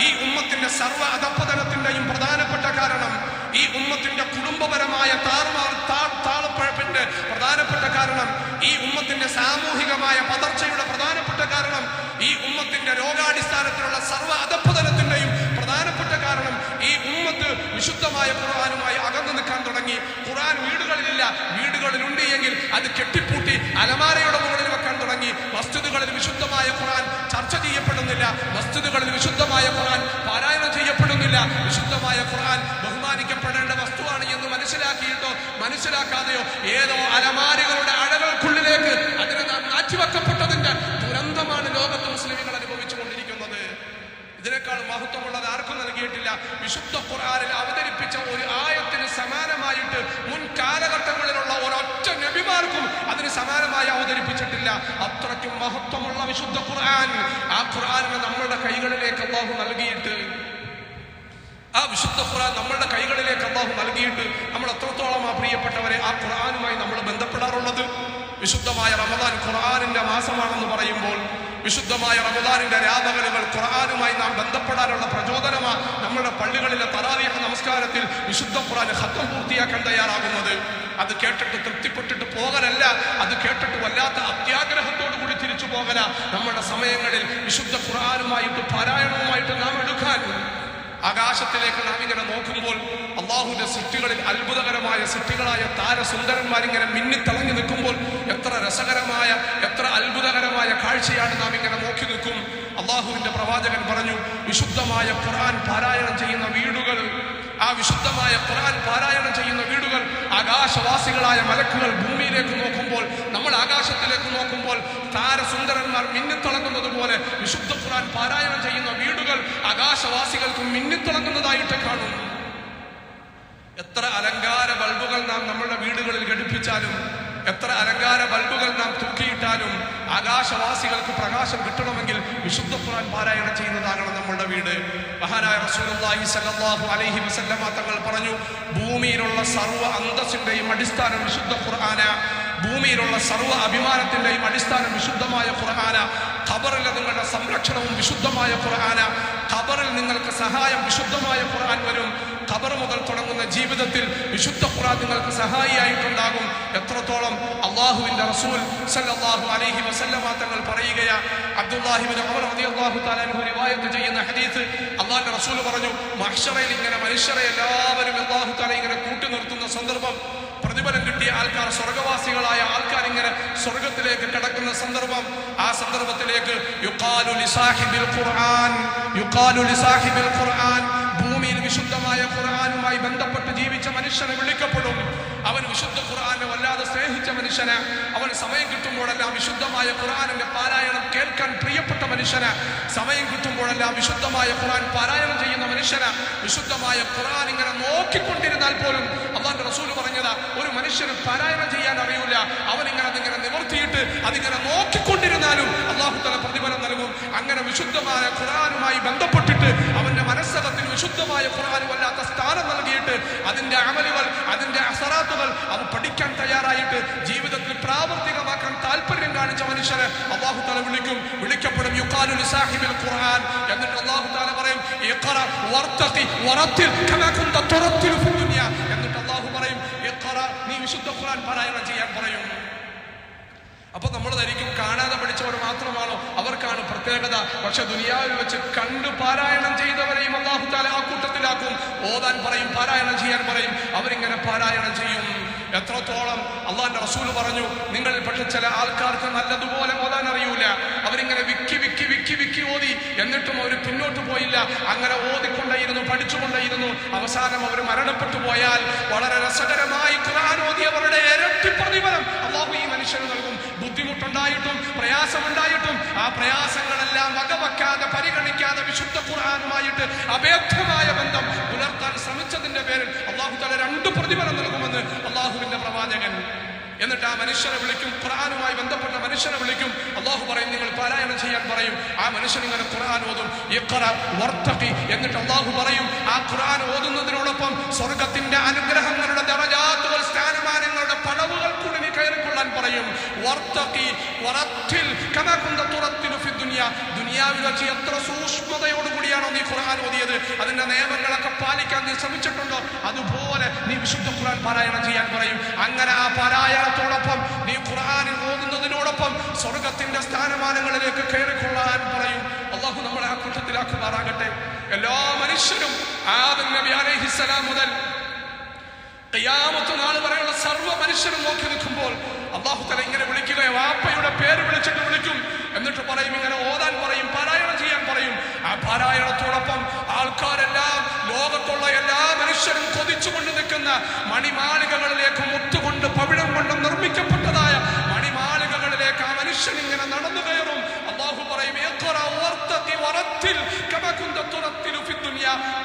ഈ ഉമ്മത്തിന്റെ സർവ്വ അധപ്പതനത്തിന്റെയും പ്രധാനപ്പെട്ട കാരണം, ഈ ഉമ്മത്തിന്റെ കുടുംബപരമായ താളപ്പഴപ്പിന്റെ പ്രധാനപ്പെട്ട കാരണം, ഈ ഉമ്മത്തിന്റെ സാമൂഹികമായ പതർച്ചയുടെ പ്രധാനപ്പെട്ട കാരണം, ഈ ഉമ്മത്തിന്റെ രോഗാടിസ്ഥാനത്തിലുള്ള സർവ്വ അധപ്പതനത്തിന്റെയും പ്രധാനപ്പെട്ട കാരണം, ഈ ഉമ്മത്ത് വിശുദ്ധമായ ഖുർആനുമായി അകന്നു നിൽക്കാൻ തുടങ്ങി. ഖുർആൻ വീടുകളിലില്ല, വീടുകളിലുണ്ട് എങ്കിൽ അത് കെട്ടിപ്പൂട്ടി അലമാരയുടെ മുകളിൽ വെക്കാൻ തുടങ്ങി. മസ്ജിദുകളിൽ വിശുദ്ധമായ ഖുർആൻ ചർച്ച ചെയ്യപ്പെടുന്നില്ല, മസ്ജിദുകളിൽ വിശുദ്ധമായ ഖുർആൻ പാരായണം ചെയ്യപ്പെടുന്നില്ല. വിശുദ്ധമായ ഖുർആൻ ബഹുമാനിക്കപ്പെടേണ്ട വസ്തുവാണ് എന്ന് മനസ്സിലാക്കിയിട്ടോ മനസ്സിലാക്കാതെയോ ഏതോ അലമാരികളുടെ അഴകൾക്കുള്ളിലേക്ക് അതിനെ നാം മാറ്റിവെക്കപ്പെട്ടതിന്റെ ദുരന്തമാണ് ലോകത്ത് മുസ്ലിമുകൾ അനുഭവിച്ചു കൊണ്ടിരിക്കുന്നത്. ഇതിനേക്കാൾ മഹത്വമുള്ളത് ആർക്കും നൽകിയിട്ടില്ല. വിശുദ്ധ ഖുർആനിൽ അവതരിപ്പിച്ച ഒരു ആയത്തിന് സമാനമായിട്ട് മുൻ കാലഘട്ടങ്ങളിലുള്ള ഒരൊറ്റ നബിമാർക്കും അതിന് സമാനമായി അവതരിപ്പിച്ചിട്ടില്ല. അത്രയ്ക്കും മഹത്വമുള്ള വിശുദ്ധ ഖുർആൻ, ആ ഖുർആനിനെ നമ്മളുടെ കൈകളിലേക്ക് അല്ലാഹു നൽകിയിട്ട്, ആ വിശുദ്ധ ഖുർആൻ നമ്മളുടെ കൈകളിലേക്ക് അല്ലാഹു നൽകിയിട്ട് നമ്മൾ എത്രത്തോളം ആ പ്രിയപ്പെട്ടവരെ ആ ഖുർആനുമായി നമ്മൾ ബന്ധപ്പെടാറുള്ളത്? വിശുദ്ധമായ റമദാൻ ഖുർആനിന്റെ മാസമാണെന്ന് പറയുമ്പോൾ, വിശുദ്ധമായ റമദാനിന്റെ രാപകലുകൾ ഖുർആനുമായി നാം ബന്ധപ്പെടാനുള്ള പ്രചോദനമാണ് നമ്മുടെ പള്ളികളിലെ തറാവീഹ് നമസ്കാരത്തിൽ വിശുദ്ധ ഖുർആൻ ഖത്ം പൂർത്തിയാക്കാൻ തയ്യാറാകുന്നത്. അത് കേട്ടിട്ട് തൃപ്തിപ്പെട്ടിട്ട് പോകലല്ല, അത് കേട്ടിട്ട് വല്ലാത്ത അത്യാഗ്രഹത്തോടു കൂടി തിരിച്ചു പോകല. നമ്മുടെ സമയങ്ങളിൽ വിശുദ്ധ ഖുർആനുമായിട്ട് പാരായണവുമായിട്ട് നാം എടുക്കാൻ ആകാശത്തിലേക്ക് നാം ഇങ്ങനെ നോക്കുമ്പോൾ അള്ളാഹുവിന്റെ സൃഷ്ടികളിൽ അത്ഭുതകരമായ സൃഷ്ടികളായ താരസുന്ദരന്മാരിങ്ങനെ മിന്നിത്തിളങ്ങി നിൽക്കുമ്പോൾ എത്ര രസകരമായ, എത്ര അത്ഭുതകരമായ കാഴ്ചയാണ് നാം ഇങ്ങനെ നോക്കി നിൽക്കും. അള്ളാഹുവിന്റെ പ്രവാചകൻ പറഞ്ഞു, വിശുദ്ധമായ ഖുർആൻ പാരായണം ചെയ്യുന്ന വീടുകൾ, ആ വിശുദ്ധമായ ഖുർആൻ പാരായണം ചെയ്യുന്ന വീടുകൾ, ആകാശവാസികളായ മലക്കുകൾ ഭൂമിയിലേക്ക് നോക്കുമ്പോൾ, നമ്മൾ ആകാശത്തിലേക്ക് നോക്കുമ്പോൾ താരസുന്ദരന്മാർ മിന്നിത്തിളങ്ങുന്നത് പോലെ വിശുദ്ധ ഖുർആൻ പാരായണം ചെയ്യുന്ന വീടുകൾ ആകാശവാസികൾക്ക് മിന്നിത്തിളങ്ങുന്നതായിട്ട് കാണും. എത്ര അലങ്കാര ബൾബുകൾ നാം നമ്മളുടെ വീടുകളിൽ ഘടിപ്പിച്ചാലും, എത്ര അലങ്കാര ബൾബുകൾ നാം തൂക്കിയിട്ടാലും ആകാശവാസികൾക്ക് പ്രകാശം കിട്ടണമെങ്കിൽ വിശുദ്ധ ഖുർആൻ പാരായണം ചെയ്യുന്നതാകണം നമ്മളുടെ വീട്. മഹാനായ റസൂലുള്ളാഹി സ്വല്ലല്ലാഹു അലൈഹി വസല്ലമ തങ്ങൾ പറഞ്ഞു, ഭൂമിയിലുള്ള സർവ്വ അന്തസ്സിന്റെയും അടിസ്ഥാനം വിശുദ്ധ ഖുർആന, ഭൂമിയിലുള്ള സർവ്വ അഭിമാനത്തിന്റെയും അടിസ്ഥാനം വിശുദ്ധമായ ഖുർആന, ഖബറിലെ നിങ്ങളുടെ സംരക്ഷണവും വിശുദ്ധമായ ഖുർആന, ഖബറിൽ നിങ്ങൾക്ക് സഹായം വിശുദ്ധമായ ഖുർആൻ വരും. ഖബർ മുതൽ തുടങ്ങുന്ന ജീവിതത്തിൽ വിശുദ്ധ ഖുർആൻ നിങ്ങൾക്ക് സഹായിയായിട്ടുണ്ടാകും. എത്രത്തോളം അല്ലാഹുവിന്റെ റസൂൽ സല്ലല്ലാഹു അലൈഹി വസല്ലമ തങ്ങൾ പറയുകയാ, അബ്ദുല്ലാഹി ഇബ്നു ഉമർ റളിയല്ലാഹു തആല അൻഹു റിവായത്ത് ചെയ്യുന്ന ഹദീസ്, അല്ലാഹുവിന്റെ റസൂൽ പറഞ്ഞു, മഹ്ശറയിൽ ഇങ്ങനെ മനുഷ്യരെ എല്ലാവരും അല്ലാഹു തആല ഇങ്ങനെ കൂട്ടി നിർത്തുന്ന സന്ദർഭം, പ്രതിഫലം കിട്ടിയ ആൾക്കാർ, സ്വർഗവാസികളായ ആൾക്കാർ ഇങ്ങനെ സ്വർഗത്തിലേക്ക് കടക്കുന്ന സന്ദർഭം, ആ സന്ദർഭത്തിലേക്ക് യുഖാലു ലിസാഹിബിൽ ഖുർആൻ, ഭൂമിയിൽ വിശുദ്ധമായ ഖുർആനുമായി ബന്ധപ്പെട്ട് ജീവിച്ച മനുഷ്യനെ വിളിക്കപ്പെടും. അവൻ വിശുദ്ധ ഖുർആനെ വല്ലാതെ സ്നേഹിച്ച മനുഷ്യന്, അവൻ സമയം കിട്ടുമ്പോഴെല്ലാം വിശുദ്ധമായ ഖുർആനിന്റെ പാരായണം കേൾക്കാൻ പ്രിയപ്പെട്ട മനുഷ്യന്, സമയം കിട്ടുമ്പോഴെല്ലാം വിശുദ്ധമായ ഖുർആൻ പാരായണം ചെയ്യുന്ന മനുഷ്യന്, വിശുദ്ധമായ ഖുർആൻ ഇങ്ങനെ നോക്കിക്കൊണ്ടിരുന്നാൽ പോലും അല്ലാഹുവിന്റെ റസൂൽ പറഞ്ഞതാ, ഒരു മനുഷ്യന് പാരായണം ചെയ്യാൻ അറിയൂല, അവനിങ്ങനെ അതിങ്ങനെ നിവർത്തിയിട്ട് അതിങ്ങനെ നോക്കിക്കൊണ്ടിരുന്നാലും അല്ലാഹു തആല പ്രതിഫലം നൽകും. അങ്ങനെ വിശുദ്ധമായ ഖുർആനുമായി ബന്ധപ്പെട്ടിട്ട് അവന്റെ മനസ്സകത്തിന് വിശുദ്ധമായ ഖുർആൻ വല്ലാത്ത സ്ഥാനം നൽകിയിട്ട് അതിന്റെ അമലുകൾ, അതിന്റെ അസറാത്തുകൾ അവൻ പഠിക്കാൻ തയ്യാറായിട്ട് ജീവിതത്തിൽ പ്രാവർത്തികമാക്കാൻ താല്പര്യം കാണിച്ച മനുഷ്യരെ അല്ലാഹു തആല വിളിക്കപ്പെടും. യുഖാലു ലിസാഹിബിൽ ഖുർആൻ. എന്നിട്ട് അല്ലാഹു തആല പറയും ഇഖ്റ വർതഖി വറത്തിൽ കമാ കുൻത തുറത്തിലു ഫി ദുനിയ. എന്നിട്ട് അല്ലാഹു പറയും ഇഖ്റ, നീ വിശുദ്ധ ഖുർആൻ പാരായണം ചെയ്യാൻ പറയും. അപ്പൊ നമ്മൾ ധരിക്കും കാണാതെ പഠിച്ചവർ മാത്രമാണോ അവർക്കാണ് പ്രത്യേകത. പക്ഷെ ദുനിയാവിൽ വെച്ച് കണ്ടു പാരായണം ചെയ്തവരെയും അല്ലാഹു തആല ആ കൂട്ടത്തിലാക്കും. ഓതാൻ പറയും, പാരായണം ചെയ്യാൻ പറയും, അവരിങ്ങനെ പാരായണം ചെയ്യും. എത്രത്തോളം അല്ലാഹുവിന്റെ റസൂൽ പറഞ്ഞു, നിങ്ങളിൽ പക്ഷെ ചില ആൾക്കാർക്ക് നല്ലതുപോലെ ഓതാൻ അറിയൂല, അവരിങ്ങനെ വിക്കി വിക്കി വിക്കി വിക്കി ഓതി, എന്നിട്ടും അവർ പിന്നോട്ട് പോയില്ല. അങ്ങനെ ഓതിക്കൊണ്ടേയിരുന്നു, പഠിച്ചുകൊണ്ടേയിരുന്നു. അവസാനം അവർ മരണപ്പെട്ടു പോയാൽ വളരെ രസകരമായി ഖുർആൻ ഓതിയവരുടെ ഇരട്ടി പ്രതിഫലം അല്ലാഹു ഈ മനുഷ്യന് നൽകും. ബുദ്ധിമുട്ടുണ്ടായിട്ടും പ്രയാസമുണ്ടായിട്ടും ആ പ്രയാസങ്ങളെല്ലാം വകവെക്കാതെ പരിഗണിക്കാതെ വിശുദ്ധ ഖുർആനുമായിട്ട് അഭേദ്യമായ ബന്ധം പുലർത്താൻ ശ്രമിച്ചതിന്റെ പേരിൽ അല്ലാഹു തആല 2 പ്രതിഫലം നൽകുമെന്ന് അല്ലാഹുവിന്റെ പ്രവാചകൻ. എന്നിട്ട് ആ മനുഷ്യനെ വിളിക്കും, ഖുർആനുമായി ബന്ധപ്പെട്ട മനുഷ്യനെ വിളിക്കും. അല്ലാഹു പറയും നിങ്ങൾ പാരായണം ചെയ്യാൻ പറയും. ആ മനുഷ്യൻ ഇങ്ങനെ ഖുർആൻ ഓതും. ഇഖ്റ വർതഖി. എന്നിട്ട് അല്ലാഹു പറയും ആ ഖുർആൻ ഓതുന്നതിനോടൊപ്പം സ്വർഗ്ഗത്തിന്റെ അനുഗ്രഹങ്ങളുടെ ദറജാത്തുകൾ, സ്ഥാനമാനങ്ങളുടെ പടവുകൾക്കുള്ളിൽ കയറിക്കൊള്ളാൻ പറയും. വർതഖി വറത്തിൽ കമാ കുൻത തുറത്തിലു ഫി ദുനിയ. ദുനിയാവിൽ വെച്ച് എത്ര സൂക്ഷ്മതയോടുകൂടിയാണോ നീ ഖുർആൻ ഓതിയത്, അതിന്റെ നിയമങ്ങളൊക്കെ പാലിക്കാൻ നീ ശ്രമിച്ചിട്ടുണ്ടോ, അതുപോലെ നീ വിശുദ്ധ ഖുർആൻ പാരായണം ചെയ്യാൻ പറയും. അങ്ങനെ ആ പാരായണത്തോടൊപ്പം നീ ഖുർആനിൽ ഓതുന്നതിനോടൊപ്പം സ്വർഗത്തിന്റെ സ്ഥാനമാനങ്ങളിലേക്ക് കയറിക്കൊള്ളാൻ പറയും. അല്ലാഹു നമ്മളെ ആ കൂട്ടത്തിലാക്കുമാറാകട്ടെ. എല്ലാ മനുഷ്യരും ആദം നബി അലൈഹിസ്സലാം മുതൽ ഖിയാമത്ത് നാൾ വരെയുള്ള സർവ്വ മനുഷ്യരും നോക്കി നിൽക്കുമ്പോൾ അല്ലാഹു തആല ഇങ്ങനെ വിളിക്കുകയോ, വാപ്പയുടെ പേര് വിളിച്ചിട്ട് വിളിക്കും. എന്നിട്ട് പറയും, ഇങ്ങനെ ഓതാൻ പറയും, പാരായണം ചെയ്യാൻ പറയും. ആ പാരായണത്തോടൊപ്പം ആൾക്കാരെല്ലാം, ലോകത്തുള്ള എല്ലാ മനുഷ്യരും കൊതിച്ചുകൊണ്ട് നിൽക്കുന്ന മണിമാളികകളിലേക്ക്, മുത്തുകൊണ്ട് പവിഴം കൊണ്ട് നിർമ്മിക്കപ്പെട്ടതായ മണിമാളികകളിലേക്ക് ആ മനുഷ്യൻ ഇങ്ങനെ നടന്നു കയറും. അല്ലാഹു പറയും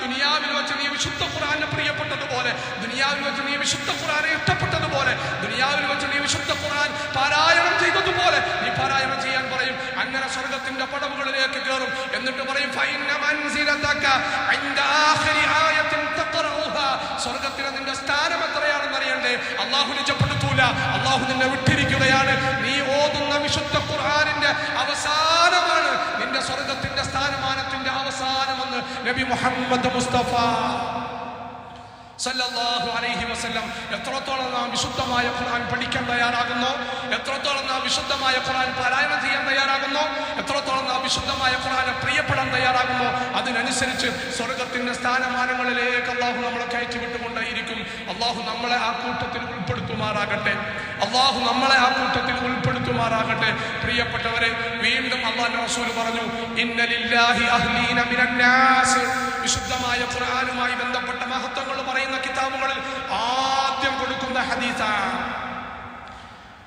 ദുനിയാവിൽ വെച്ച് നീ വിശുദ്ധ ഖുർആനെ പ്രിയപ്പെട്ടതുപോലെ, ദുനിയാവിൽ വെച്ച് നീ വിശുദ്ധ ഖുർആനെ ഇഷ്ടപ്പെട്ടതുപോലെ, ദുനിയാവിൽ വെച്ച് നീ വിശുദ്ധ ഖുർആൻ പാരായണം ചെയ്തതുപോലെ നീ പാരായണം ചെയ്യാൻ പറയും. അങ്ങനെ സ്വർഗത്തിന്റെ പടവുകളിലേക്ക് കയറും. എന്നിട്ട് പറയും സ്വർഗത്തിലെ നിന്റെ സ്ഥാനം എത്രയാണെന്ന് അറിയണ്ടേ? അല്ലാഹു നിജപ്പെടുത്തൂല, അല്ലാഹു നിന്നെ വിട്ടിരിക്കുകയാണ്. നീ ഓതുന്ന വിശുദ്ധ ഖുർആനിന്റെ അവസാനമാണ് നിന്റെ സ്വർഗത്തിന്റെ സ്ഥാനമാനത്തിന്റെ അവസാനമെന്ന് നബി മുഹമ്മദ് മുസ്തഫ സല്ലല്ലാഹു അലൈഹി വസല്ലം. എത്രത്തോളം നാം വിശുദ്ധമായ ഖുർആൻ പഠിക്കാൻ തയ്യാറാകുന്നു, എത്രത്തോളം നാം വിശുദ്ധമായ ഖുർആൻ പാരായണം ചെയ്യാൻ തയ്യാറാകുന്നു, എത്രത്തോളം നാം വിശുദ്ധമായ ഖുർആനെ പ്രിയപ്പെടാൻ തയ്യാറാകുന്നു, അതിനനുസരിച്ച് സ്വർഗത്തിന്റെ സ്ഥാനമാനങ്ങളിലേക്ക് അല്ലാഹു നമ്മളെ കയറ്റിവിട്ടുകൊണ്ടേയിരിക്കും. അല്ലാഹു നമ്മളെ ആ കൂട്ടത്തിൽ ഉൾപ്പെടുത്തുമാറാകട്ടെ. അല്ലാഹു നമ്മളെ ആ കൂട്ടത്തിൽ ഉൾപ്പെടുത്തുമാറാകട്ടെ. പ്രിയപ്പെട്ടവരെ, വീണ്ടും അല്ലാഹുവിന്റെ റസൂൽ പറഞ്ഞു, ഇന്ന ലില്ലാഹി അഹ്ലീന മിനന്നാസ്. വിശുദ്ധമായ ഖുർആനുമായി ബന്ധപ്പെട്ട മഹത്വങ്ങൾ പറയുന്ന കിതാബുകളിൽ ആദ്യം കൊടുക്കുന്ന ഹദീസാണ്.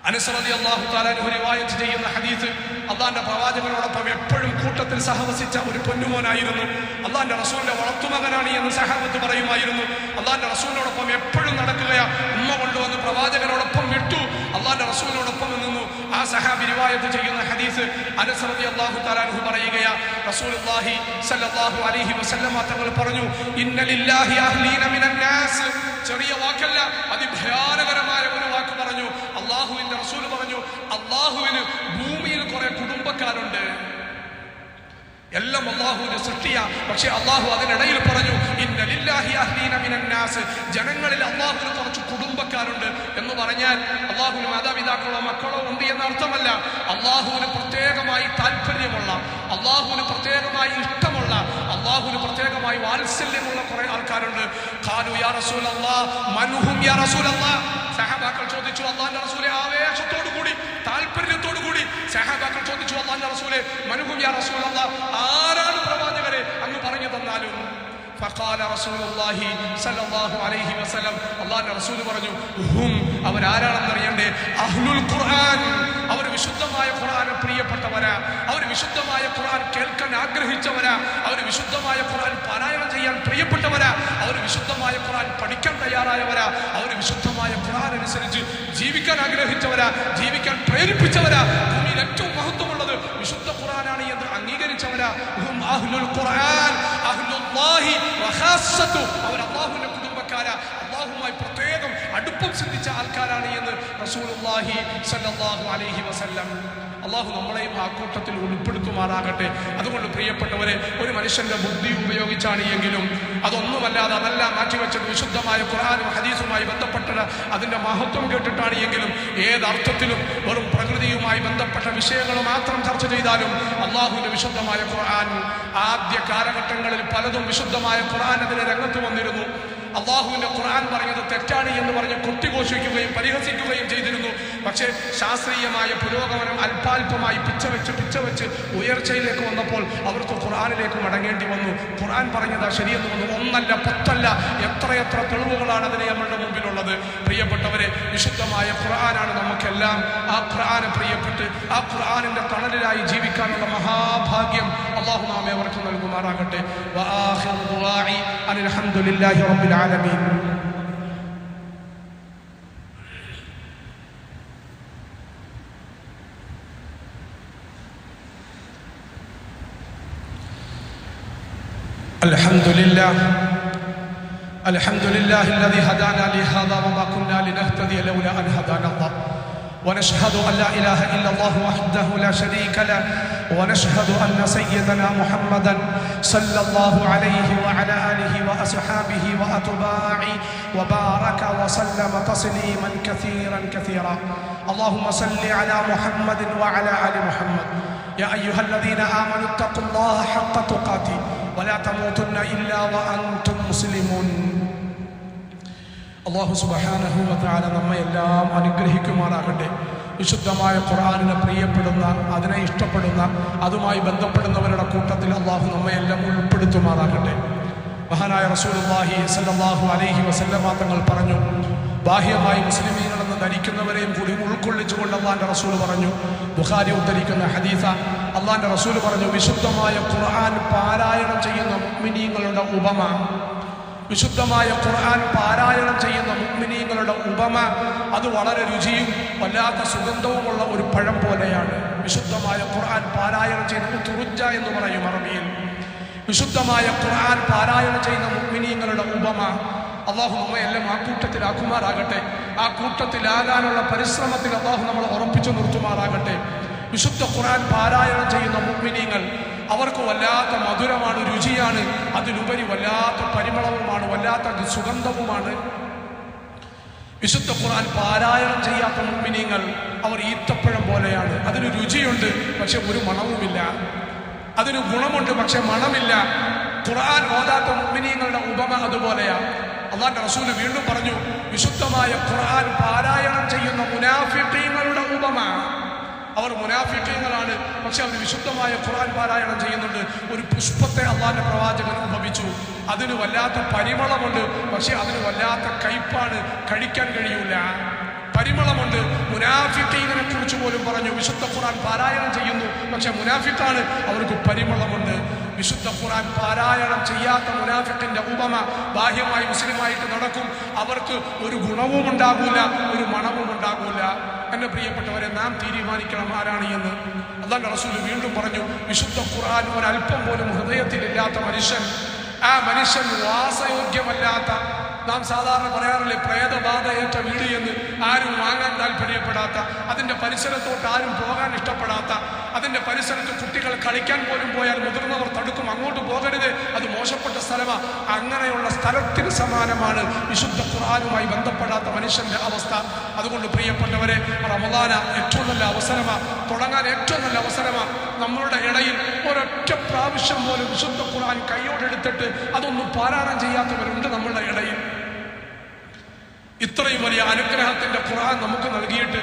അനസ് റളിയല്ലാഹു തആല അൻഹു റിവായത്ത് ചെയ്യുന്ന ഹദീസ്, അല്ലാഹുവിന്റെ പ്രവാചകനോടൊപ്പം എപ്പോഴും കൂട്ടത്തിൽ സഹവസിച്ച ഒരു പൊന്നുമോനായിരുന്നു. അല്ലാഹുവിന്റെ റസൂലിന്റെ വളർത്തുമകനാണ് എന്ന് സഹാബത്ത് പറയുമായിരുന്നു. അല്ലാഹുവിന്റെ റസൂലിനോടൊപ്പം എപ്പോഴും നടക്കുകയാ. ഉമ്മ കൊണ്ടുവന്ന് പ്രവാചകനോടൊപ്പം വിട്ടു, അല്ലാഹുവിന്റെ റസൂലിനോടൊപ്പം നിന്നു. ആ സഹാബി റിവായത്ത് ചെയ്യുന്ന ഹദീസ് അനസ് റളിയല്ലാഹു തആല അൻഹു പറയുകയാ, റസൂലുള്ളാഹി സ്വല്ലല്ലാഹു അലൈഹി വസല്ലം തങ്ങൾ പറഞ്ഞു, ഇന്ന ലില്ലാഹി അഹ്ലീന മിനന്നാസ്. ചെറിയ വാക്കല്ല, അതിഭയാനകരമായ ഒരു വാക്ക് പറഞ്ഞു. അല്ലാഹുവിന്റെ റസൂൽ പറഞ്ഞു, അല്ലാഹുവിന് ഭൂമിയിൽ കുറെ കുടുംബക്കാരുണ്ട്. എല്ലാം അല്ലാഹുവിന്റെ സൃഷ്ടിയാ. പക്ഷെ അല്ലാഹു അതിനിടയിൽ പറഞ്ഞു, ഇന്ന ലില്ലാഹി അഹ്ലീന മിനന്നാസ്. ജനങ്ങളിൽ അല്ലാഹുവിന് കുറച്ച് കുടുംബക്കാരുണ്ട് എന്ന് പറഞ്ഞാൽ അല്ലാഹുവിന് മാതാപിതാക്കളോ മക്കളോ ഉണ്ട് എന്ന അർത്ഥമല്ല. അല്ലാഹുവിന് പ്രത്യേകമായി താല്പര്യമുള്ള, അല്ലാഹുവിന് പ്രത്യേകമായി ഇഷ്ടമുള്ള, അല്ലാഹുവിന് പ്രത്യേകമായി വാത്സല്യമുള്ള കുറെ ആൾക്കാരുണ്ട്. ഖാലു യാ റസൂലല്ലാഹ് മൻഹും യാ റസൂലല്ലാഹ്. അല്ലാഹുവിന്റെ റസൂലേ, മൻഹും യാ റസൂലല്ലാഹ്, ആരാണ് പ്രവാചകരെ അങ്ങ് പറഞ്ഞു തന്നാലും. ഫഖാല റസൂലുള്ളാഹി സ്വല്ലല്ലാഹു അലൈഹി വസല്ലം, അല്ലാഹുവിന്റെ റസൂൽ പറഞ്ഞു, ഹും, അവരാരാണെന്ന് അറിയണ്ടേ? അഹ്ലുൽ ഖുർആൻ, അവർ വിശുദ്ധമായ ഖുർആനെ പ്രിയപ്പെട്ടവരാ, അവർ വിശുദ്ധമായ ഖുർആൻ കേൾക്കാൻ ആഗ്രഹിച്ചവരാ, അവർ വിശുദ്ധമായ ഖുർആൻ പാരായണം ചെയ്യാൻ പ്രിയപ്പെട്ടവരാ, അവർ വിശുദ്ധമായ ഖുർആൻ പഠിക്കാൻ തയ്യാറായവരാ, അവർ വിശുദ്ധമായ ഖുർആൻ അനുസരിച്ച് ജീവിക്കാൻ ആഗ്രഹിച്ചവരാ, ജീവിക്കാൻ പ്രേരിപ്പിച്ചവരാ, ഭൂമിയിൽ ഏറ്റവും മഹത്വമുള്ളത് വിശുദ്ധ ഖുർആനാണ് എന്ന് അംഗീകരിച്ചവരാ. ഹും അഹ്ലുൽ ഖുർആൻ അഹ്ലുല്ലാഹി വഖാസ്സതു, അവർ അല്ലാഹുവിന്റെ കുടുംബക്കാരാ, അല്ലാഹുവുമായി പ്രത്യേകം അടുപ്പം സിദ്ധിച്ച ആൾക്കാരാണ് എന്ന് റസൂലുള്ളാഹി സ്വല്ലല്ലാഹു അലൈഹി വസല്ലം. അല്ലാഹു നമ്മളെയും ആ കൂട്ടത്തിൽ ഉൾപ്പെടുത്തുമാറാകട്ടെ. അതുകൊണ്ട് പ്രിയപ്പെട്ടവരെ, ഒരു മനുഷ്യന്റെ ബുദ്ധി ഉപയോഗിച്ചാണ് എങ്കിലും അതൊന്നുമല്ലാതെ അതെല്ലാം മാറ്റിവെച്ചിട്ട് വിശുദ്ധമായ ഖുർആനും ഹദീസുമായി ബന്ധപ്പെട്ട അതിന്റെ മഹത്വം കേട്ടിട്ടാണ് എങ്കിലും ഏതർത്ഥത്തിലും വെറും പ്രകൃതിയുമായി ബന്ധപ്പെട്ട വിഷയങ്ങൾ മാത്രം ചർച്ച ചെയ്താലും അല്ലാഹുവിന്റെ വിശുദ്ധമായ ഖുർആൻ, ആദ്യ കാലഘട്ടങ്ങളിൽ പലതും വിശുദ്ധമായ ഖുർആൻ അതിനെ രംഗത്ത് വന്നിരുന്നു. അള്ളാഹുവിന്റെ ഖുർആൻ പറഞ്ഞത് തെറ്റാണ് എന്ന് പറഞ്ഞ് കൊട്ടിഘോഷിക്കുകയും പരിഹസിക്കുകയും ചെയ്തിരുന്നു. പക്ഷേ ശാസ്ത്രീയമായ പുരോഗമനം അല്പാൽപമായി പിച്ചവെച്ച് ഉയർച്ചയിലേക്ക് വന്നപ്പോൾ അവർക്ക് ഖുർആനിലേക്ക് മടങ്ങേണ്ടി വന്നു. ഖുർആൻ പറഞ്ഞതാ ശരിയെന്ന് വന്നു. ഒന്നല്ല, പത്തല്ല, എത്രയെത്ര തെളിവുകളാണ് അതിന് നമ്മളുടെ മുമ്പിലുള്ളത്. പ്രിയപ്പെട്ടവരെ, വിശുദ്ധമായ ഖുർആനാണ് നമുക്കെല്ലാം. ആ ഖുർആനെ പ്രിയപ്പെട്ട് ആ ഖുർആനിന്റെ തണലിലായി ജീവിക്കാനുള്ള മഹാഭാഗ്യം അള്ളാഹു നാം ഏവർക്കും നൽകുമാറാകട്ടെ. വആഖിറു ദുആഇ അനിൽ ഹംദുലില്ലാഹി റബ്ബിൽ ആലമീൻ. الحمد لله الذي هدانا لهذا وما كنا لنهتدي لولا أن هدانا الله ونشهد أن لا إله إلا الله وحده لا شريك له ونشهد أن سيدنا محمدا صلى الله عليه وعلى آله وأصحابه وأتباعه وبارك وسلم تسليما كثيرا. اللهم صل على محمد وعلى آل محمد. يا أيها الذين آمنوا اتقوا الله حق تقاته ولا تموتن إلا وأنتم مسلمون. അല്ലാഹു സുബ്ഹാനഹു വ തആല നമ്മയെല്ലാം അനുഗ്രഹിക്കുമാറാകട്ടെ. വിശുദ്ധമായ ഖുർആനിനെ പ്രിയപ്പെടുന്ന, അതിനെ ഇഷ്ടപ്പെടുന്ന, അതുമായി ബന്ധപ്പെടുന്നവരുടെ കൂട്ടത്തിൽ അല്ലാഹു നമ്മയെല്ലാം ഉൾപ്പെടുത്തുമാറാകട്ടെ. മഹാനായ റസൂലുള്ളാഹി സ്വല്ലല്ലാഹു അലൈഹി വസല്ലമ തങ്ങൾ പറഞ്ഞു, ബാഹ്യമായി മുസ്ലിമീങ്ങളെന്ന് ധരിക്കുന്നവരെയും കൂടി ഉൾക്കൊള്ളിച്ചുകൊണ്ട് അല്ലാഹുവിന്റെ റസൂൽ പറഞ്ഞു. ബുഖാരി ഉദ്ധരിക്കുന്ന ഹദീസ, അല്ലാഹുവിന്റെ റസൂൽ പറഞ്ഞു, വിശുദ്ധമായ ഖുർആൻ പാരായണം ചെയ്യുന്ന മുഅ്മിനീങ്ങളുടെ ഉപമ, വിശുദ്ധമായ ഖുർആൻ പാരായണം ചെയ്യുന്ന മുഅ്മിനീങ്ങളുടെ ഉപമ അത് വളരെ രുചിയും വല്ലാത്ത സുഗന്ധവുമുള്ള ഒരു പഴം പോലെയാണ്. വിശുദ്ധമായ ഖുർആൻ പാരായണം ചെയ്യുന്ന തുറുജ എന്ന് പറയും അറബിയിൽ. വിശുദ്ധമായ ഖുർആൻ പാരായണം ചെയ്യുന്ന മുഅ്മിനീങ്ങളുടെ ഉപമ അല്ലാഹു നമ്മയെല്ലാം ആ കൂട്ടത്തിലാക്കുമാറാകട്ടെ. ആ കൂട്ടത്തിലാകാനുള്ള പരിശ്രമത്തിൽ അല്ലാഹു നമ്മളെ ഉറപ്പിച്ചു നിർത്തുമാറാകട്ടെ. വിശുദ്ധ ഖുർആൻ പാരായണം ചെയ്യുന്ന മുഅ്മിനീങ്ങൾ അവർക്ക് വല്ലാത്ത മധുരമാണ്, രുചിയാണ്, അതിലുപരി വല്ലാത്ത പരിമളവുമാണ്, വല്ലാത്ത സുഗന്ധവുമാണ്. വിശുദ്ധ ഖുർആൻ പാരായണം ചെയ്യാത്ത മുഅ്മിനീങ്ങൾ അവർ ഈത്തപ്പഴം പോലെയാണ്. അതിന് രുചിയുണ്ട്, പക്ഷെ ഒരു മണവുമില്ല. അതിന് ഗുണമുണ്ട്, പക്ഷെ മണമില്ല. ഖുർആൻ ഓതാത്ത മുഅ്മിനീങ്ങളുടെ ഉപമ അതുപോലെയാണ്. അല്ലാഹുവിന്റെ റസൂൽ വീണ്ടും പറഞ്ഞു, വിശുദ്ധമായ ഖുർആൻ പാരായണം ചെയ്യുന്ന മുനാഫിഖീങ്ങളുടെ ഉപമ, അവർ മുനാഫിഖീങ്ങളാണ്, പക്ഷെ അവർ വിശുദ്ധമായ ഖുർആൻ പാരായണം ചെയ്യുന്നുണ്ട്. ഒരു പുഷ്പത്തെ അല്ലാഹുവിന്റെ പ്രവാചകൻ ഉപമിച്ചു. അതിന് വല്ലാത്ത പരിമളമുണ്ട്, പക്ഷെ അതിന് വല്ലാത്ത കയ്പാണ്, കഴിക്കാൻ കഴിയൂല. പരിമളമുണ്ട്. മുനാഫിഖീനെ കുറിച്ച് പോലും പറഞ്ഞു, വിശുദ്ധ ഖുർആൻ പാരായണം ചെയ്യുന്നു, പക്ഷെ മുനാഫിഖാണ്, അവർക്ക് പരിമളമുണ്ട്. വിശുദ്ധ ഖുർആൻ പാരായണം ചെയ്യാത്ത മുനാഫിഖിന്റെ ഉപമ, ബാഹ്യമായി മുസ്ലിമായിട്ട് നടക്കും, അവർക്ക് ഒരു ഗുണവും ഉണ്ടാകൂല, ഒരു മണവും ഉണ്ടാകൂല. എന്റെ പ്രിയപ്പെട്ടവരെ, നാം തീരുമാനിക്കണം ആരാണ് എന്ന്. അല്ലാഹുവിന്റെ റസൂൽ വീണ്ടും പറഞ്ഞു, വിശുദ്ധ ഖുർആൻ ഒരല്പം പോലും ഹൃദയത്തിലില്ലാത്ത മനുഷ്യൻ, ആ മനുഷ്യൻ വാസയോഗ്യമല്ലാത്ത, നാം സാധാരണ പറയാറില്ലേ പ്രേതബാധ ഏറ്റ വീട് എന്ന്, ആരും വാങ്ങാൻ താല്പര്യപ്പെടാത്ത, അതിൻ്റെ പരിസരത്തോട്ട് ആരും പോകാൻ ഇഷ്ടപ്പെടാത്ത, അതിൻ്റെ പരിസരത്ത് കുട്ടികൾ കളിക്കാൻ പോലും പോയാൽ മുതിർന്നവർ തടുക്കും, അങ്ങോട്ട് പോകരുത്, അത് മോശപ്പെട്ട സ്ഥലമാണ്. അങ്ങനെയുള്ള സ്ഥലത്തിന് സമാനമാണ് വിശുദ്ധ ഖുർആനുമായി ബന്ധപ്പെടാത്ത മനുഷ്യന്റെ അവസ്ഥ. അതുകൊണ്ട് പ്രിയപ്പെട്ടവരെ, റമദാന ഏറ്റവും നല്ല അവസരമാണ്, തുടങ്ങാൻ ഏറ്റവും നല്ല അവസരമാണ്. നമ്മളുടെ ഇടയിൽ ഒരൊറ്റ പ്രാവശ്യം പോലും വിശുദ്ധ ഖുർആൻ കൈയോടെടുത്തിട്ട് അതൊന്നും പാരായണം ചെയ്യാത്തവരുണ്ട് നമ്മളുടെ ഇടയിൽ. ഇത്രയും വലിയ അനുഗ്രഹത്തിന്റെ ഖുർആൻ നമുക്ക് നൽകിയിട്ട്,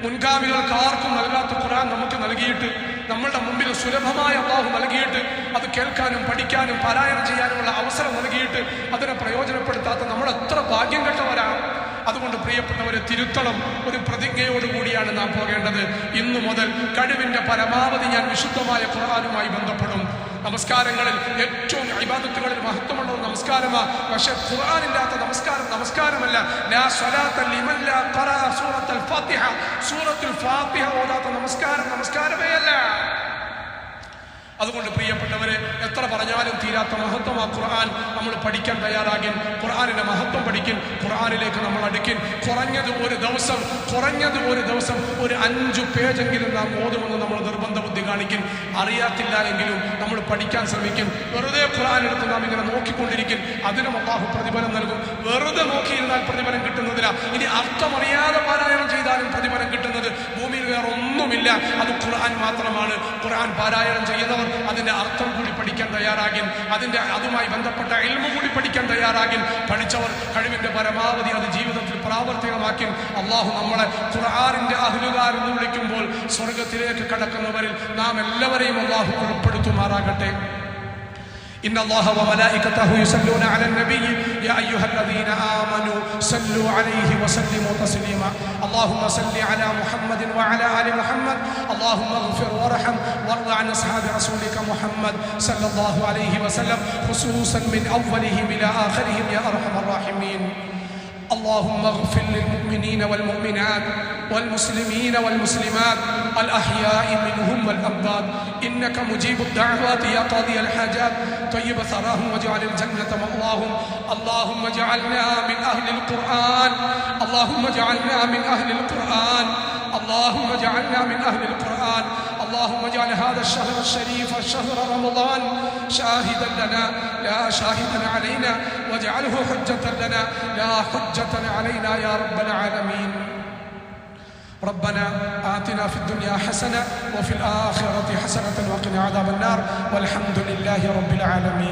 മുൻഗാമികൾക്ക് ആർക്കും നൽകാത്ത ഖുർആൻ നമുക്ക് നൽകിയിട്ട്, നമ്മളുടെ മുമ്പിൽ സുലഭമായ അല്ലാഹു നൽകിയിട്ട് അത് കേൾക്കാനും പഠിക്കാനും പാരായണം ചെയ്യാനുമുള്ള അവസരം നൽകിയിട്ട് അതിനെ പ്രയോജനപ്പെടുത്താത്ത നമ്മൾ എത്ര ഭാഗ്യം കെട്ടവരാണ്. അതുകൊണ്ട് പ്രിയപ്പെട്ടവരെ, തിരുത്തണം. ഒരു പ്രതിജ്ഞയോടുകൂടിയാണ് നാം പോകേണ്ടത്. ഇന്നു മുതൽ കഴിവിൻ്റെ പരമാവധി ഞാൻ വിശുദ്ധമായ ഖുർആനുമായി ബന്ധപ്പെടും. നമസ്കാരങ്ങളിൽ ഏറ്റവും ഇബാദത്തുകളിൽ മഹത്വമുള്ളത് നമസ്കാരമാണ്. പക്ഷെ ഖുർആനില്ലാത്ത നമസ്കാരം നമസ്കാരമല്ല. ലാ സ്വലാത്ത ലിമൻ ലാ ഖറഅ സൂറത്തുൽ ഫാത്തിഹ, സൂറത്തുൽ ഫാത്തിഹ ഓതാത്ത നമസ്കാരം നമസ്കാരമേ അല്ല. അതുകൊണ്ട് പ്രിയപ്പെട്ടവരെ, എത്ര പറഞ്ഞാലും തീരാത്ത മഹത്വമാ ഖുർആൻ. നമ്മൾ പഠിക്കാൻ തയ്യാറാകിൻ, ഖുർആനിന്റെ മഹത്വം പഠിക്കിൻ, ഖുർആനിലേക്ക് നമ്മൾ അടുക്കിൻ. കുറഞ്ഞത് ഒരു ദിവസം ഒരു 5 പേജെങ്കിലും നാം ഓതുമെന്ന് നമ്മൾ നിർബന്ധ ബുദ്ധി കാണിക്കും. അറിയാത്തില്ല എങ്കിലും നമ്മൾ പഠിക്കാൻ ശ്രമിക്കും. വെറുതെ ഖുർആൻ എടുത്ത് നാം ഇങ്ങനെ നോക്കിക്കൊണ്ടിരിക്കും, അതിനും അല്ലാഹു പ്രതിഫലം നൽകും. വെറുതെ നോക്കിയിരുന്നാൽ പ്രതിഫലം കിട്ടുന്നതില്ല. ഇനി അർത്ഥമറിയാതെ പാരായണം ചെയ്താലും പ്രതിഫലം കിട്ടുന്നത് ഭൂമിയിൽ വേറെ ഒന്നുമില്ല, അത് ഖുർആൻ മാത്രമാണ്. ഖുർആൻ പാരായണം ചെയ്യുന്നവർ അതിന്റെ അർത്ഥം കൂടി പഠിക്കാൻ തയ്യാറാകിൻ, അതുമായി ബന്ധപ്പെട്ട ഇൽമു കൂടി പഠിക്കാൻ തയ്യാറാകിൻ. പഠിച്ചവർ കഴിവിന്റെ പരമാവധി അത് ജീവിതത്തിൽ പ്രാവർത്തികമാക്കി അല്ലാഹു നമ്മളെ ഖുർആനിന്റെ അഹ്ലുകാരെന്ന് വിളിക്കുമ്പോൾ സ്വർഗത്തിലേക്ക് കടക്കുന്നവരിൽ നാം എല്ലാവരെയും അല്ലാഹു ഉൾപ്പെടുത്തുമാറാകട്ടെ. إن الله وملائكته يصلون على النبي يا أيها الذين آمنوا صلوا عليه وسلموا تسليما اللهم صل على محمد وعلى آل محمد اللهم اغفر وارحم وارض عن أصحاب رسولك محمد صلى الله عليه وسلم خصوصا من أولهم إلى آخرهم يا أرحم الراحمين. اللهم اغفر للمؤمنين والمؤمنات والمسلمين والمسلمات الأحياء منهم والأموات إنك مجيب الدعوات يا قاضي الحاجات طيب ثراهم واجعل الجنة مأواهم. اللهم اجعلنا من أهل القرآن، اللهم اجعلنا من أهل القرآن، اللهم اجعلنا من أهل القرآن. اللهم اجعل هذا الشهر الشريف شهر رمضان شاهدا لنا لا شاهدا علينا، واجعله حجة لنا لا حجة علينا يا رب العالمين. ربنا آتنا في الدنيا حسنة وفي الآخرة حسنة وقنا عذاب النار والحمد لله رب العالمين.